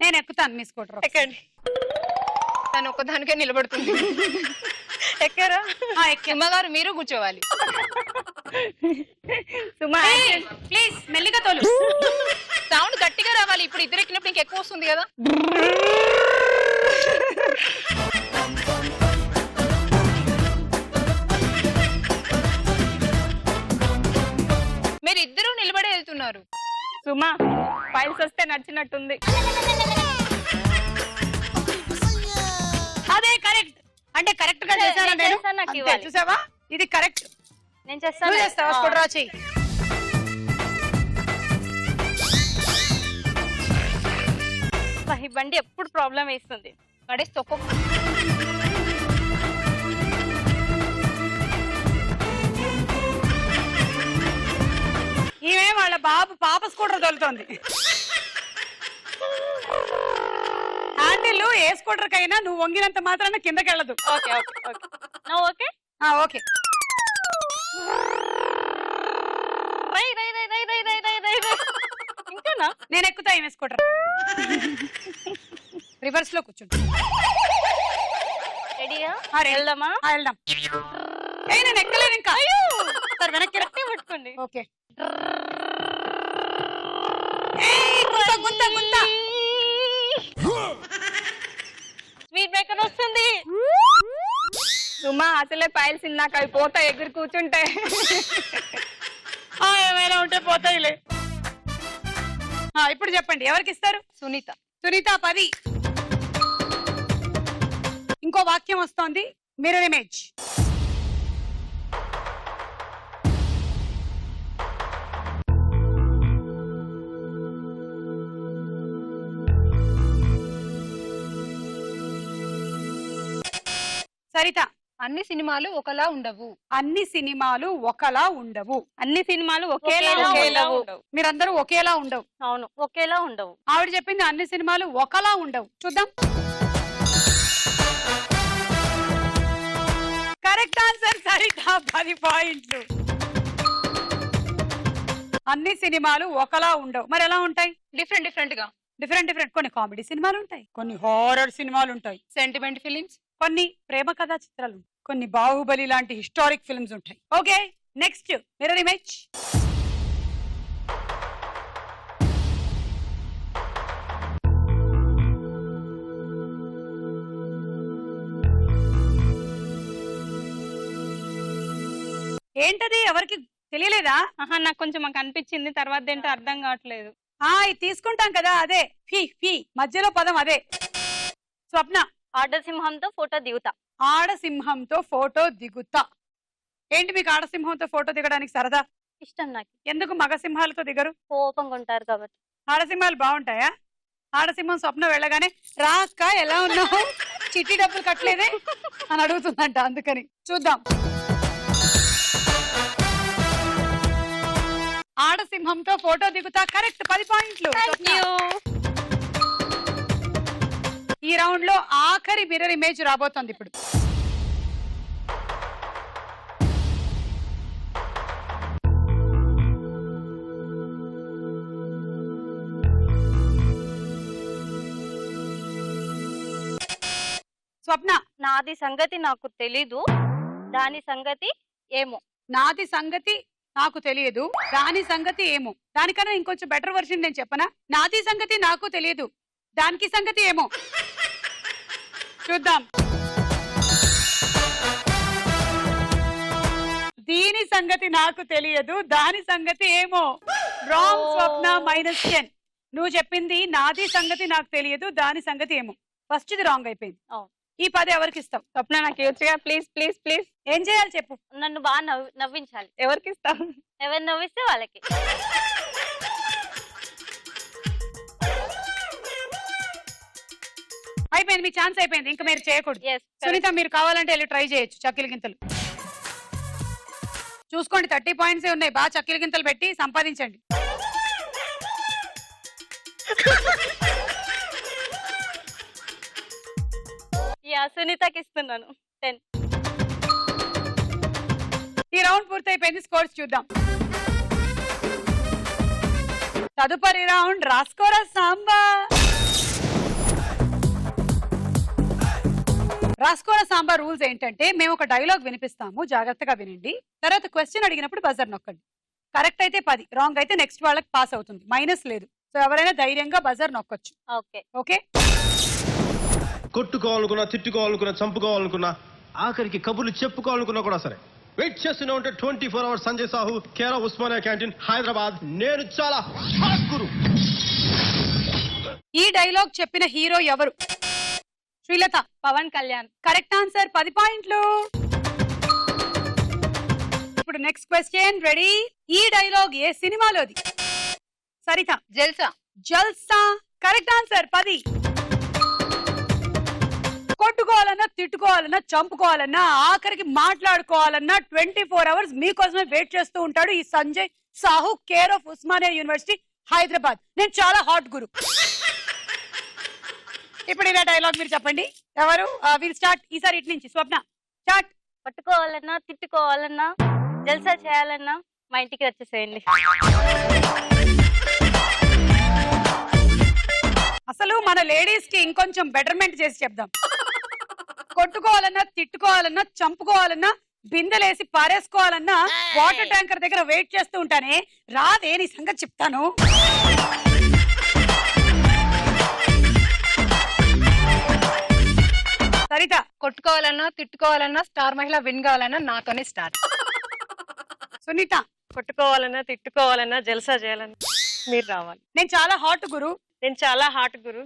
నేను ఎక్కుతాను మీ స్కూటర్ ఎక్కండి తను ఒక్కదానికే నిలబడుతుంది. ఎక్కారా అమ్మగారు మీరు కూర్చోవాలి. సుమా ప్లీజ్ మెల్లిగా తోలు సౌండ్ గట్టిగా రావాలి. ఇప్పుడు ఇద్దరు ఎక్కినప్పుడు ఇంక ఎక్కువ వస్తుంది కదా. మీరు ఇద్దరు నిలబడే వెళ్తున్నారు. సుమా ఫైల్స్ వస్తే నచ్చినట్టుంది అదే కరెక్ట్ అంటే కరెక్ట్ గా చేశానా నేను నేను చేశాను, నాకు అంతే, ఇవ్వాలి. చూసావా ఇది కరెక్ట్ నేను నువ్వు చేస్తాను చేస్తావా స్కూటర్ రా చెయ్యి ఈ బండి ఎప్పుడు ప్రాబ్లం వేస్తుంది పడేస్తే ఒక్కొక్క ఈమె వాళ్ళ పాప స్కూటర్ తోలుతోంది హ్యాండిల్ ఏ స్కూటర్ కైనా నువ్వు వంగినంత మాత్రాన కిందకి వెళ్ళదు okay okay okay okay okay రై రై రై రై రై రై రై రై రై. ఇంకానా? నేను ఎక్కుతా ఏం వేసుకుంటారు రివర్స్ లో కూర్చుంటా రెడీయా? ఆ, ready. వెళ్దామా? వెళ్దాం ఏ నేను ఎక్కలేదు ఇంకా సార్ వెనక్కి రా. గట్టిగా పట్టుకోండి. ఓకే గుంత గుంత గుంత స్పీడ్ బ్రేకర్ వస్తుంది. సుమా అసలే పైల్స్ ఇందాక అవి పోతాయి ఎగురు కూర్చుంటే. ఏమైనా ఉంటే పోతాయిలే. ఇప్పుడు చెప్పండి ఎవరికి ఇస్తారు? సునీత. సునీత 10. ఇంకో వాక్యం వస్తోంది, మిర్రర్ ఇమేజ్. సరిత, అన్ని సినిమాలు ఒకలా ఉండవు. అన్ని సినిమాలు ఒకలా ఉండవు. అన్ని సినిమాలు ఒకేలా ఒకేలా ఉండవు. మీరందరూ ఒకేలా ఉండవు. అవును, ఒకేలా ఉండవు. ఆవిడ చెప్పింది అన్ని సినిమాలు ఒకలా ఉండవు. చూద్దాం. కరెక్ట్ ఆన్సర్ సరిత, 10 పాయింట్లు. అన్ని సినిమాలు ఒకలా ఉండవు. మరి ఎలా ఉంటాయి? డిఫరెంట్ డిఫరెంట్ గా. డిఫరెంట్. కొన్ని కామెడీ సినిమాలు ఉంటాయి, కొన్ని హారర్ సినిమాలు ఉంటాయి, సెంటిమెంట్ ఫిలిమ్స్, కొన్ని ప్రేమ కథా చిత్రాలు, కొన్ని బాహుబలి లాంటి హిస్టారిక్ ఫిల్మ్స్ ఉంటాయి. Okay, next mirror image. ఏంటది? ఎవరికి తెలియలేదా? ఆహా, నాకు కొంచెం మాకు అనిపించింది, తర్వాత ఏంటో అర్థం కావట్లేదు. ఇది తీసుకుంటాం కదా, అదే ఫీ ఫీ మధ్యలో పదం అదే. స్వప్న, ఆడసింహంతో ఫోటో దిగుతా. ఆడసింహంతో ఫోటో దిగుతా. ఏంటి మీకు ఆడసింహంతో ఫోటో దిగడానికి సరదా? ఇష్టం నాకు. ఎందుకు మగ సింహాలతో దిగరు? కోపంగా ఉంటారు కాబట్టి. ఆడసింహాలు బాగుంటాయా? ఆడసింహం స్వప్న వెళ్ళగానే రా అక్క ఎలా ఉన్నావు, చిట్టి డబ్బులు కట్టలేదే అని అడుగుతుందంట. అందుకని చూద్దాం. ఆడసింహంతో ఫోటో దిగుతా కరెక్ట్, 10 పాయింట్లు. స్వప్న. ఈ రౌండ్ లో ఆఖరి మిర్రర్ ఇమేజ్ రాబోతోంది ఇప్పుడు. స్వప్న, నాది సంగతి నాకు తెలీదు, దాని సంగతి ఏమో. నాది సంగతి నాకు తెలియదు, దాని సంగతి ఏమో. దానికన్నా ఇంకొంచెం బెటర్ వర్షన్ నేను చెప్పనా? నాది సంగతి నాకు తెలియదు, దానికి సంగతి ఏమో. చూద్దాం. దీని సంగతి నాకు తెలియదు, దాని సంగతి ఏమో. రాంగ్ స్వప్న, -10. నువ్వు చెప్పింది నాది సంగతి నాకు తెలియదు, దాని సంగతి ఏమో. ఫస్ట్ ఇది రాంగ్ అయిపోయింది. ఈ 10 ఎవరికి ఇస్తాం? స్వప్న నాకు ఇవ్వచ్చుగా, ప్లీజ్ ప్లీజ్ ప్లీజ్. ఏం చేయాలి చెప్పు? నన్ను బాగా నవ్వించాలి. ఎవరికి ఇస్తాం? ఎవరు నవ్విస్తే వాళ్ళకి. అయిపోయింది, మీ ఛాన్స్ అయిపోయింది, ఇంకా మీరు చేయకూడదు. Yes, correct. సునీత, మీరు కావాలంటే వెళ్ళి ట్రై చేయొచ్చు చక్కెల గింతలు. చూసుకోండి, 30 పాయింట్స్ ఉన్నాయి. బాగా చక్కెల గింతలు పెట్టి సంపాదించండి. సునీతకి ఇస్తున్నాను 10. ఈ రౌండ్ పూర్తయిపోయింది. స్కోర్స్ చూద్దాం. తదుపరి రౌండ్ రాస్కోరా సాంబా. రాస్కోరా సాంబా రూల్స్ ఏంటంటే, మేము ఒక డైలాగ్ వినిపిస్తాము, జాగ్రత్తగా వినండి. తర్వాత క్వశ్చన్ అడిగినప్పుడు బజర్ నొక్కండి. కరెక్ట్ అయితే 10, రాంగ్ అయితే నెక్స్ట్ వాళ్ళకి పాస్ అవుతుంది, మైనస్ లేదు. సో ఎవరైనా ధైర్యంగా బజర్ నొక్కొచ్చు. Okay okay. కొట్టుకోవాలనుకున్నా, తిట్టుకోవాలనుకున్నా, చంపుకోవాలనుకున్నా, ఆఖరికి కబుర్లు చెప్పుకోవాలనుకున్నా కూడా సరే వెయిట్ చేస్తూనే ఉంటే 24 అవర్స్ సంజయ్ సాహు, కేరా ఉస్మానియా క్యాంటీన్, హైదరాబాద్. నేను చాలా హాట్ గురు. ఈ డైలాగ్ చెప్పిన హీరో ఎవరు? శ్రీలత. పవన్ కళ్యాణ్. కరెక్ట్ ఆన్సర్, 10 పాయింట్లు. ఇప్పుడు నెక్స్ట్ క్వశ్చన్, రెడీ? ఈ డైలాగ్ ఏ సినిమాలోది? సరిత. జల్సా. Jalsa, correct answer, 10. కొట్టుకోవాలన్నా, తిట్టుకోవాలన్నా, చంపుకోవాలన్నా, ఆఖరికి మాట్లాడుకోవాలన్నా 24 అవర్స్ మీకోసమే వెయిట్ చేస్తూ ఉంటాడు ఈ Sanjay Sahu, care of Osmania university, Hyderabad. నేను చాలా హాట్ గురు. ఇప్పుడు ఇలా డైలాగ్ మీరు చెప్పండి. ఎవరు? Will start. ఈసారి ఇటు నుంచి స్వప్న స్టార్ట్. పట్టుకోవాలన్నా, తిట్టుకోవాలన్నా, జల్సా చేయాలన్నా మా ఇంటికి వచ్చేసేయండి. అసలు మన లేడీస్ కి ఇంకొంచెం బెటర్మెంట్ చేసి చెప్దాం. కొట్టుకోవాలన్నా, తిట్టుకోవాలన్నా, చంపుకోవాలన్నా, బిందెలేసి పారేసుకోవాలన్నా వాటర్ ట్యాంకర్ దగ్గర వెయిట్ చేస్తూ ఉంటానే. రాదే నీ సంగతి చెప్తాను. సరిత, కొట్టుకోవాలన్నా తిట్టుకోవాలన్నా స్టార్ మహిళ విన్ కావాలన్నా నాతోనే స్టార్ట్. సునీత, కొట్టుకోవాలన్నా తిట్టుకోవాలన్నా జల్సా చేయాలన్నా మీరు రావాలి. నేను చాలా హాట్ గురు. నేను చాలా హాట్ గురు.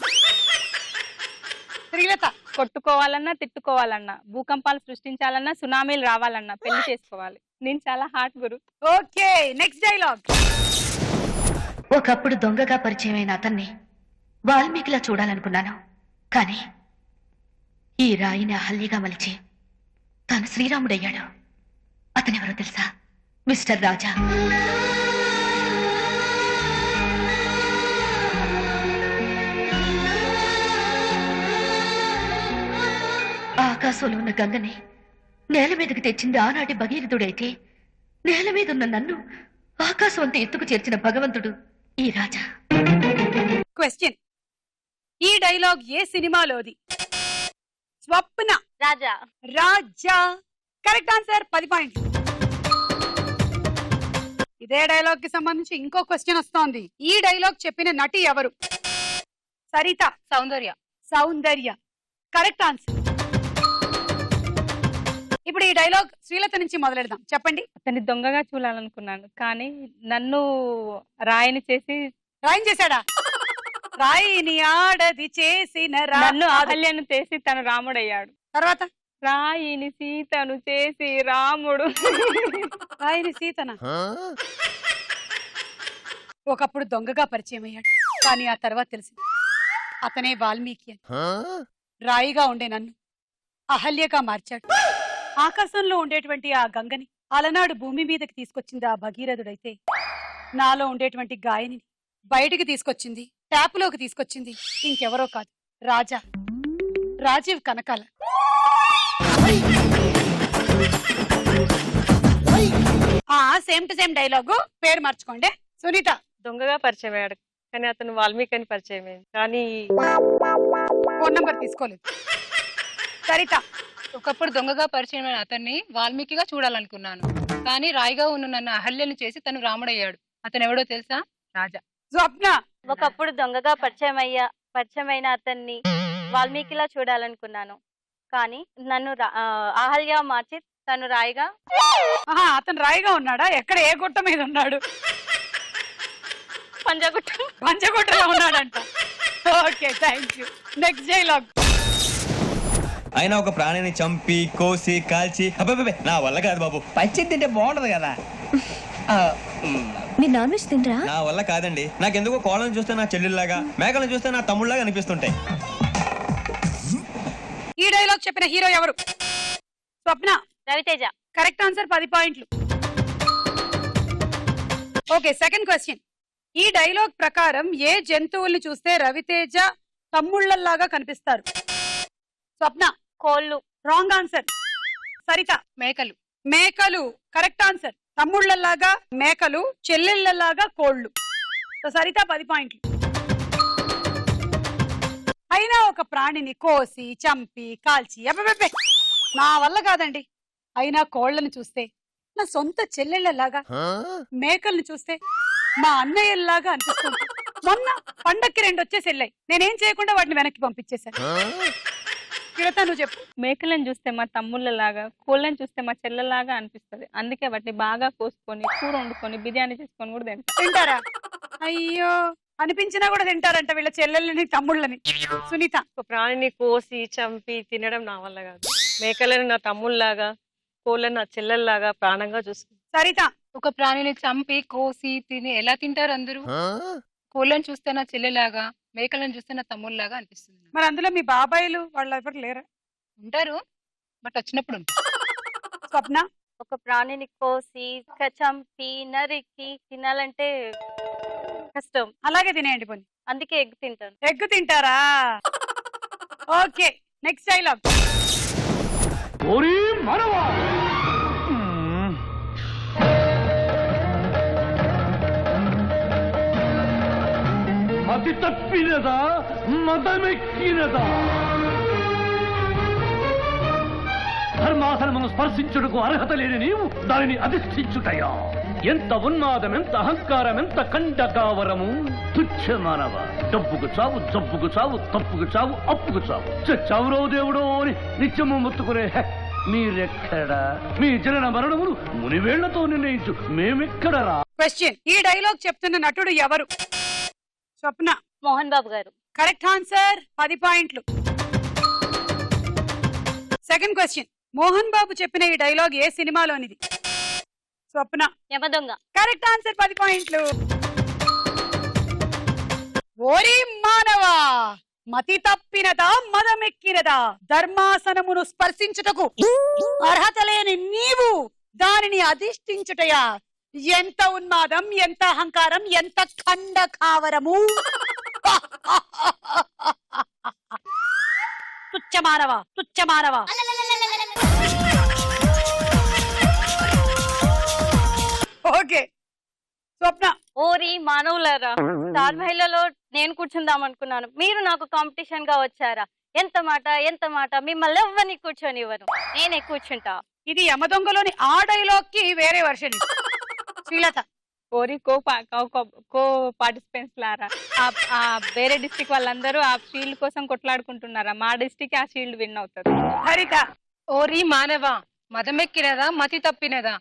శ్రీలత, కొట్టుకోవాలన్నా తిట్టుకోవాలన్నా, భూకంపాలు సృష్టించాలన్నా, సునామీలు రావాలన్నా, పెళ్లి చేసుకోవాలి. నేను చాలా హార్ట్ గురు. Okay, next dialogue. ఒకప్పుడు దొంగగా పరిచయమైన అతన్ని వాల్మీకిలా చూడాలనుకున్నాను. కానీ ఈ రాయిని అహల్యగా మలిచి తాను శ్రీరాముడయ్యాడు. అతనెవరో తెలుసా? మిస్టర్ రాజా. ఆకాశంలో ఉన్న గంగని నేల మీదకి తెచ్చింది ఆనాటి భగీరథుడైతే, నేల మీద ఉన్న నన్ను ఆకాశం అంత ఎత్తుకు చేర్చిన భగవంతుడు ఈ రాజా. క్వశ్చన్, ఈ డైలాగ్ ఏ సినిమాలోది? స్వప్న. రాజా. రాజా కరెక్ట్ ఆన్సర్. 10 పాయింట్లు. ఇదే డైలాగ్ కి సంబంధించి ఇంకో క్వశ్చన్ వస్తోంది. ఈ డైలాగ్ చెప్పిన నటి ఎవరు? సరిత. సౌందర్య. సౌందర్య కరెక్ట్ ఆన్సర్. ఇప్పుడు ఈ డైలాగ్ శ్రీలత నుంచి మొదలెడదాం. చెప్పండి. అతన్ని దొంగగా చూడాలనుకున్నాను, కానీ నన్ను రాయిని చేసి రాయిని చేశాడా? రాయిని ఆడది చేసిన నన్ను అహల్యను చేసి తను రాముడయ్యాడు. తర్వాత రాయిని సీతను చేసి రాముడు. రాయిని సీతన ఒకప్పుడు దొంగగా పరిచయం అయ్యాడు, కానీ ఆ తర్వాత తెలిసింది అతనే వాల్మీకి అని. రాయిగా ఉండే నన్ను అహల్యగా మార్చాడు. ఆకాశంలో ఉండేటువంటి ఆ గంగని అలనాడు భూమి మీదకి తీసుకొచ్చింది ఆ భగీరథుడైతే, నాలో ఉండేటువంటి గాయని బయటికి తీసుకొచ్చింది, ట్యాపులోకి తీసుకొచ్చింది ఇంకెవరో కాదు, Raja. Rajeev Kanakala. Same to same dialogue, పేరు మార్చుకోండి. సునీత. దొంగగా పరిచయం అయ్యాడు, కానీ అతను వాల్మీకి అని పరిచయం అయింది, కానీ ఫోన్ నంబర్ తీసుకోలేదు. సరిత. ఒకప్పుడు దొంగగా పరిచయమైన అతన్ని వాల్మీకిగా చూడాలనుకున్నాను, కానీ రాయిగా ఉన్న నన్ను అహల్యను చేసి తను రాముడయ్యాడు. అతను ఎవడో తెలుసా? రాజా. స్వప్న. ఒకప్పుడు దొంగగా పరిచయమైన అతన్ని వాల్మీకిలా చూడాలనుకున్నాను, కానీ నన్ను అహల్య మార్చి తను రాయిగా. అతను రాయిగా ఉన్నాడా? ఎక్కడ, ఏ గుట్ట మీద ఉన్నాడు? పంజగుట్టలో ఉన్నాడంట. Okay, thank you. Next dialogue. అయినా ఒక ప్రాణిని చంపి కోసి కాల్చి అబ్బబ్బే నా వల్ల కాదు బాబు. పచ్చి తింటే బాగుంటది కదా. మీరు నాన్ వెజ్ తినరా? నా వల్ల కాదండి. నాకెందుకో కోళ్ళను చూస్తే నా చెల్లెల్లాగా, మేకలను చూస్తే నా తమ్ముళ్ళలాగా అనిపిస్తుంటాయి. ఈ డైలాగ్ చెప్పిన హీరో ఎవరు? స్వప్న. రవితేజ. Correct answer. 10 పాయింట్లు. Okay, second question. ఈ డైలాగ్ ప్రకారం ఏ జంతువుల్ని చూస్తే రవితేజ తమ్ముళ్ళలాగా కనిపిస్తారు? స్వప్న. కోళ్ళు. Wrong answer. సరిత. మేకలు. మేకలు కరెక్ట్ ఆన్సర్. తమ్ముళ్ళలాగా మేకలు, చెల్లెళ్ళలాగా కోళ్ళు. సరిత 10 పాయింట్లు. అయినా ఒక ప్రాణిని కోసి చంపి కాల్చి అబ్బబ్బే నా వల్ల కాదండి. అయినా కోళ్లను చూస్తే నా సొంత చెల్లెళ్ళలాగా, మేకల్ని చూస్తే మా అన్నయ్యలాగా అనిపిస్తుంది. మొన్న పండక్కి 2 వచ్చేసి వెళ్ళాయి, నేనేం చేయకుండా వాటిని వెనక్కి పంపించేశాను. నువ్వు చెప్పు. మేకలను చూస్తే మా తమ్ముళ్ళలాగా, కోళ్ళని చూస్తే మా చెల్లెలాగా అనిపిస్తుంది. అందుకే వాటిని బాగా కోసుకొని కూర వండుకొని బిర్యానీ చేసుకొని కూడా తింటారా? అయ్యో, అనిపించినా కూడా తింటారంట వీళ్ళ చెల్లెళ్ళని తమ్ముళ్ళని. సునీత. ఒక ప్రాణిని కోసి చంపి తినడం నా వల్ల కాదు. మేకలను నా తమ్ముళ్ళలాగా, కోళ్ళని నా చెల్లెల్లాగా ప్రాణంగా చూసుకుంటా. సరిత. ఒక ప్రాణిని చంపి కోసి తిని ఎలా తింటారు అందరూ? కోళ్ళని చూస్తే నా చెల్లెలాగా, మేకలను చూస్తే నా తమ్ముళ్ళలాగా అనిపిస్తుంది. మరి అందులో మీ బాబాయిలు వాళ్ళు ఎవరు లేరా? ఉంటారు, బట్ వచ్చినప్పుడు. స్వప్న. ఒక ప్రాణిని కోసి చంపి నరికి తినాలంటే కష్టం. అలాగే తినేయండి పోనీ. అందుకే ఎగ్ తింటాను. ఎగ్ తింటారా? Okay, next dialogue. మతి తప్పినదా మదమెక్కినదా ధర్మాసనమును స్పర్శించుటకు అర్హత లేని నీవు దానిని అధిష్ఠించుటయా? ఎంత ఉన్మాదం, ఎంత అహంకారం, ఎంత కండకావరము! తుచ్చ మానవ, డబ్బుకు చావు, జబ్బుకు చావు, తప్పుకు చావు, అప్పుకు చావు, చచ్చావురో దేవుడో అని నిత్యము ముత్తుకునే మీరెక్కడా? మీ జనన మరణములు మునివేళ్లతో నిర్ణయించు మేమెక్కడరా? క్వశ్చన్, ఈ డైలాగ్ చెప్తున్న నటుడు ఎవరు? స్వప్న. మోహన్ బాబు గారు. కరెక్ట్ ఆన్సర్, 10 పాయింట్లు. సెకండ్ క్వశ్చన్, మోహన్ బాబు చెప్పిన ఈ డైలాగ్ ఏ సినిమాలోనిది? స్వప్న. యమదొంగ. కరెక్ట్ ఆన్సర్, 10 పాయింట్లు. ఓరి మానవా, మతి తప్పినదా మదమెక్కినదా? ధర్మాసనమును స్పర్శించుటకు అర్హత లేని నీవు దానిని అధిష్ఠించుటయా? ఎంత ఉన్మాదం, ఎంత అహంకారం, ఎంత ఖండకావరము! తుచ్చమానవా, తుచ్చమానవా. ఓకే స్వప్న. ఓరి మానవులారా, స్టార్ మహిళలో నేను కూర్చుందాం అనుకున్నాను, మీరు నాకు కాంపిటీషన్ గా వచ్చారా? ఎంత మాట, ఎంత మాట! మిమ్మల్ని ఎవ్వరిని కూర్చొని ఇవ్వను, నేనే కూర్చుంటా. ఇది యమదొంగలోని ఆ డైలాగ్ కి వేరే వర్షన్. శ్రీలత. ఓరి కో పార్టిసిపెంట్స్ లారా, ఆ వేరే డిస్ట్రిక్ట్ వాళ్ళందరూ ఆ షీల్డ్ కోసం కొట్లాడుకుంటున్నారా? మా డిస్ట్రిక్ట్ ఆ షీల్డ్ విన్ అవుతుంది. హరిత. ఓరి మానవ, మదమెక్కినదా మతి తప్పినదా?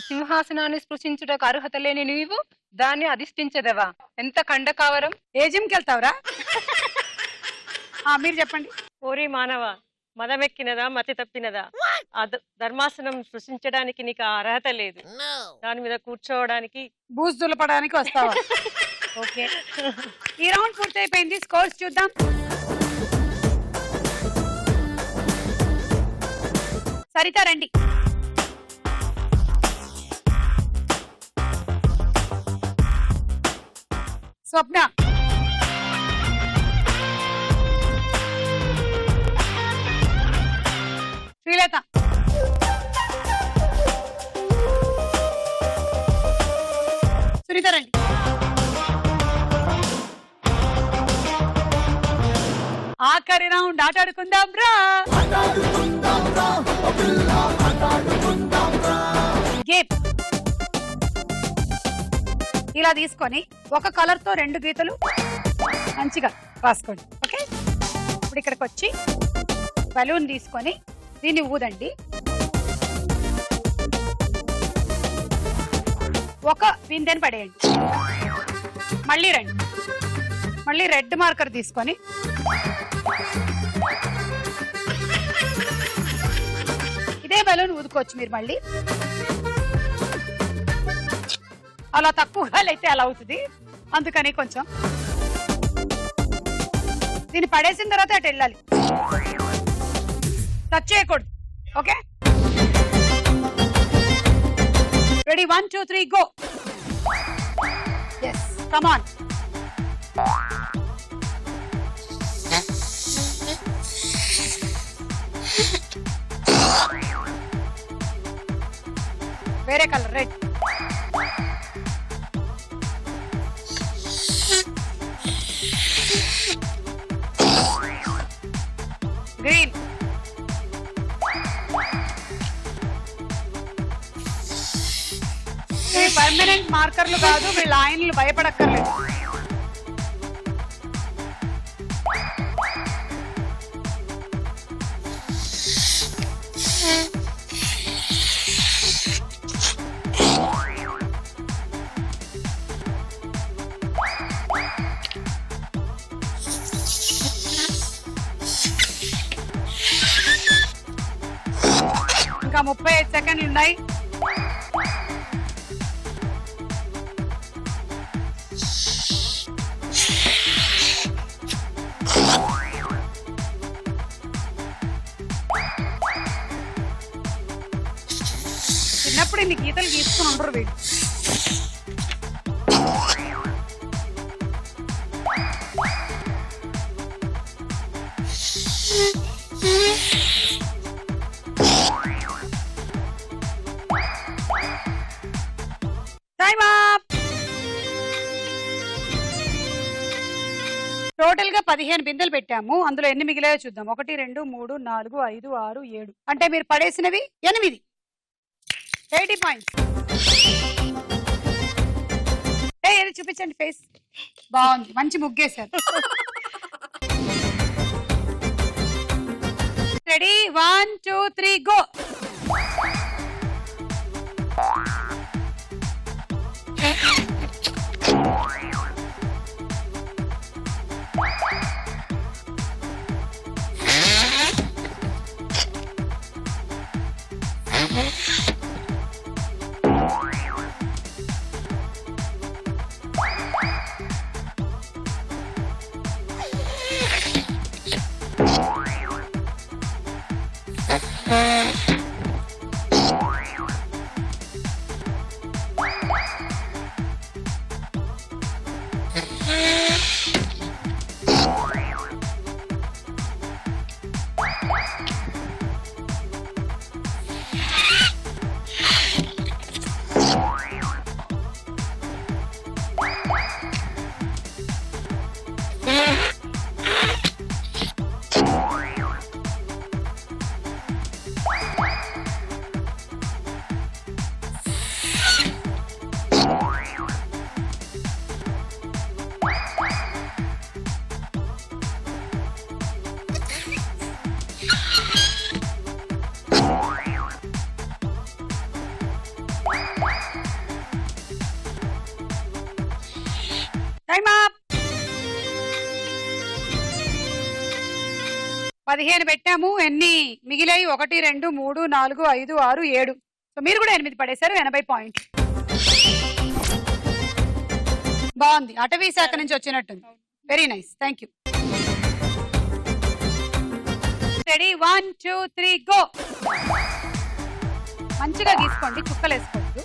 సింహాసనాన్ని స్పృశించుటకు అర్హత లేని నీవు దాన్ని అధిష్ఠించదవా? ఎంత ఖండకావరం! ఏ జిమ్కి వెళ్తావురా? మీరు చెప్పండి. ఓరి మానవ, మదమెక్కినదా మతి తప్పినదా? ధర్మాసనం సృష్టించడానికి నీకు ఆ అర్హత లేదు, దాని మీద కూర్చోవడానికి బూజు దులపడానికి వస్తావా? ఓకే, ఈ రౌండ్ పూర్తి అయిపోయింది. స్కోర్స్ చూద్దాం. సరిత రండి. స్వప్న. శ్రీలత. సునీత రండి. ఆఖరి రౌండ్ ఆటాడుకుందాం రా. గేమ్. ఇలా తీసుకొని ఒక కలర్ తో 2 గీతలు మంచిగా రాసుకోండి. ఓకే, ఇప్పుడు ఇక్కడికి వచ్చి బలూన్ తీసుకొని దీన్ని ఊదండి. ఒక బిందెని పడేయండి. మళ్ళీ రండి. మళ్ళీ రెడ్ మార్కర్ తీసుకొని ఇదే బలూన్ ఊదుకోవచ్చు మీరు. మళ్ళీ అలా తక్కువగా అయితే అలా అవుతుంది, అందుకని కొంచెం దీన్ని పడేసిన తర్వాత అటు వెళ్ళాలి, టచ్ చేయకూడదు. Okay, ready? 1 2 3 go. Yes, come on. వేరే కలర్, రెడ్. గ్రీన్. పర్మనెంట్ మార్కర్లు కాదు, వీళ్ళ లైన్లు భయపడక్కర్లేదు. ఇంకా 35 సెకండ్లు ఉన్నాయి. చిన్నప్పుడు ఇన్ని గీతలు గీసుకుని ఉండరు వీళ్ళు. Time up! 15 బిందెలు పెట్టాము. అందులో ఎన్ని మిగిలాయో చూద్దాం. 1 2 3 4 5 6 7 అంటే మీరు పడేసినవి 8. 80 పాయింట్స్. ఏది చూపించండి ఫేస్. బాగుంది, మంచి ముగ్గేశారు. Ready 1 2 3 go. Time up. 15 పెట్టాము. ఎన్ని మిగిలాయి? 1 2 3 4 5 6 7. సో మీరు కూడా 8 పడేశారు. 80 పాయింట్లు. బాగుంది, అటవీ శాఖ నుంచి వచ్చినట్టుంది. Very nice, thank you. Ready 1 2 3 go. మంచిగా గీసుకోండి, చుక్కలు వేసుకోవద్దు.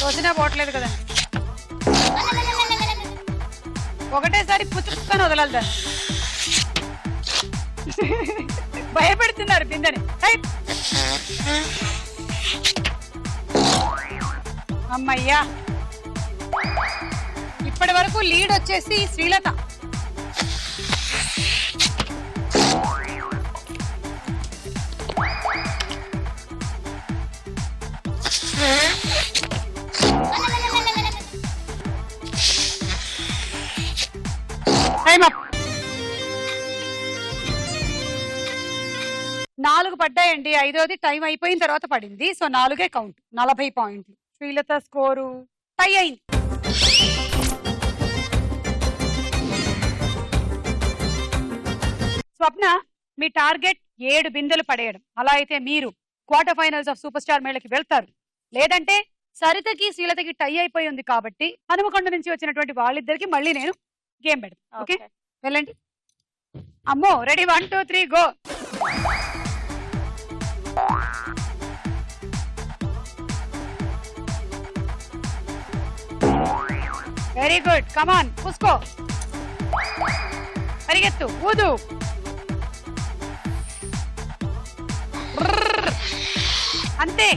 రోజునే పోవట్లేదు కదండి. ఒకటేసారి పుచ్చుకొని వదలాలి దాన్ని. భయపెడుతున్నారు బిందెని. అమ్మయ్యా, ఇప్పటి వరకు లీడ్ వచ్చేసి శ్రీలత. Time up. 4 పడ్డాయండి. 5వది టైం అయిపోయిన తర్వాత పడింది. So 4 count. 40 పాయింట్లు. శ్రీలత స్కోరు టై అయింది. స్వప్న, మీ టార్గెట్ 7 బిందెలు పడేయడం. అలా అయితే మీరు quarter finals of super star మేళకి వెళ్తారు. లేదంటే సరితకి శ్రీలతకి టై అయిపోయి ఉంది కాబట్టి హనుమకొండ నుంచి వచ్చినటువంటి వాళ్ళిద్దరికి మళ్ళీ నేను గేమ్ పెడతాను. ఓకే, వెళ్ళండి. అమ్మో, రెడీ 1 2 3 గో. వెరీ గుడ్, కమాన్, పూసుకో, పరిగెత్తు, ఊదు. అంతే.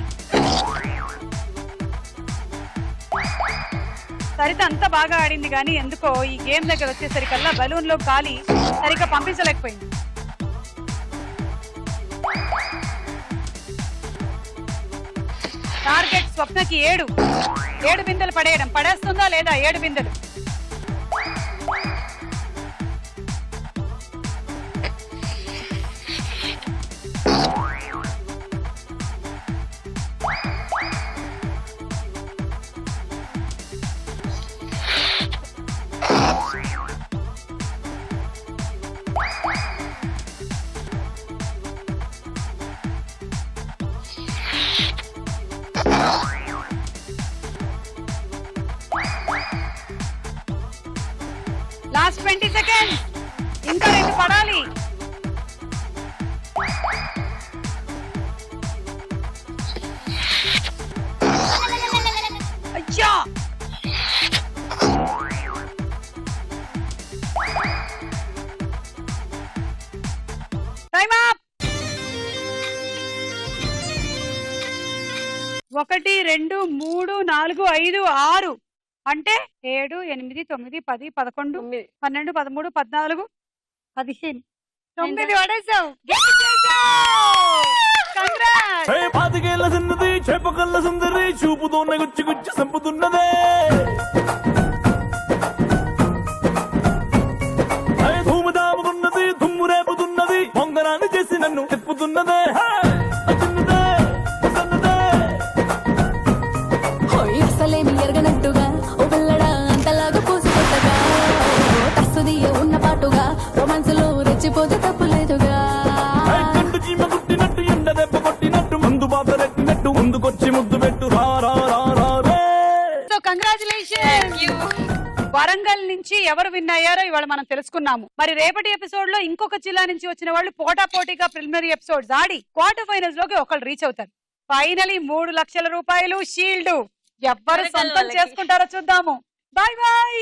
సరిత అంతా బాగా ఆడింది, కానీ ఎందుకో ఈ గేమ్ దగ్గర వచ్చేసరికల్లా బలూన్ లో గాలి సరిగ్గా పంపించలేకపోయింది. టార్గెట్ స్వప్నకి 7 బిందెలు పడేయడం. పడేస్తుందా లేదా 7 బిందెలు? లాస్ట్ 20 సెకండ్స్, ఇంకా 2 పడాలి. అయ్యా టైమ్ అప్. 1 2 3 4 5 6 అంటే 7 8 9 10 11 12 13 14 15 9 పడేసావు. పాతికేళ్ల సున్నది చేపకల్ల సుందరి చూపుతోన్న గుచ్చి గుచ్చి సంపుతున్నదే ధూమధాముకున్నది దుమ్ము రేపుతున్నది పొంగరాన్ని చేసి నన్ను తిప్పుతున్నదే అసలేమి ఎరగనట్టుగా ఓ పిల్లడా అంతలాగా పూసిపోతగా తస్సుదియ ఉన్న పాటుగా రొమాన్స్లో రెచ్చిపోతే తప్పులేదుగా కండు చీమ కుట్టినట్టు ఎండ దెబ్బ కొట్టినట్టు ముందు బాధ రెట్టినట్టు ముందుకొచ్చి ముద్దు పెట్టు రా రా రా రా రే. So congratulation. వరంగల్ నుంచి ఎవరు విన్ అయ్యారో ఇవాళ మనం తెలుసుకున్నాము. మరి రేపటి ఎపిసోడ్ లో ఇంకొక జిల్లా నుంచి వచ్చిన వాళ్ళు పోటా పోటీగా ప్రిలిమినరీ ఎపిసోడ్స్ ఆడి క్వార్టర్ ఫైనల్స్ లోకి ఒకళ్ళు రీచ్ అవుతారు. ఫైనలీ 3 లక్షల రూపాయలు షీల్డ్ ఎవ్వరు సొంతం చేసుకుంటారో చూద్దాము. Bye bye.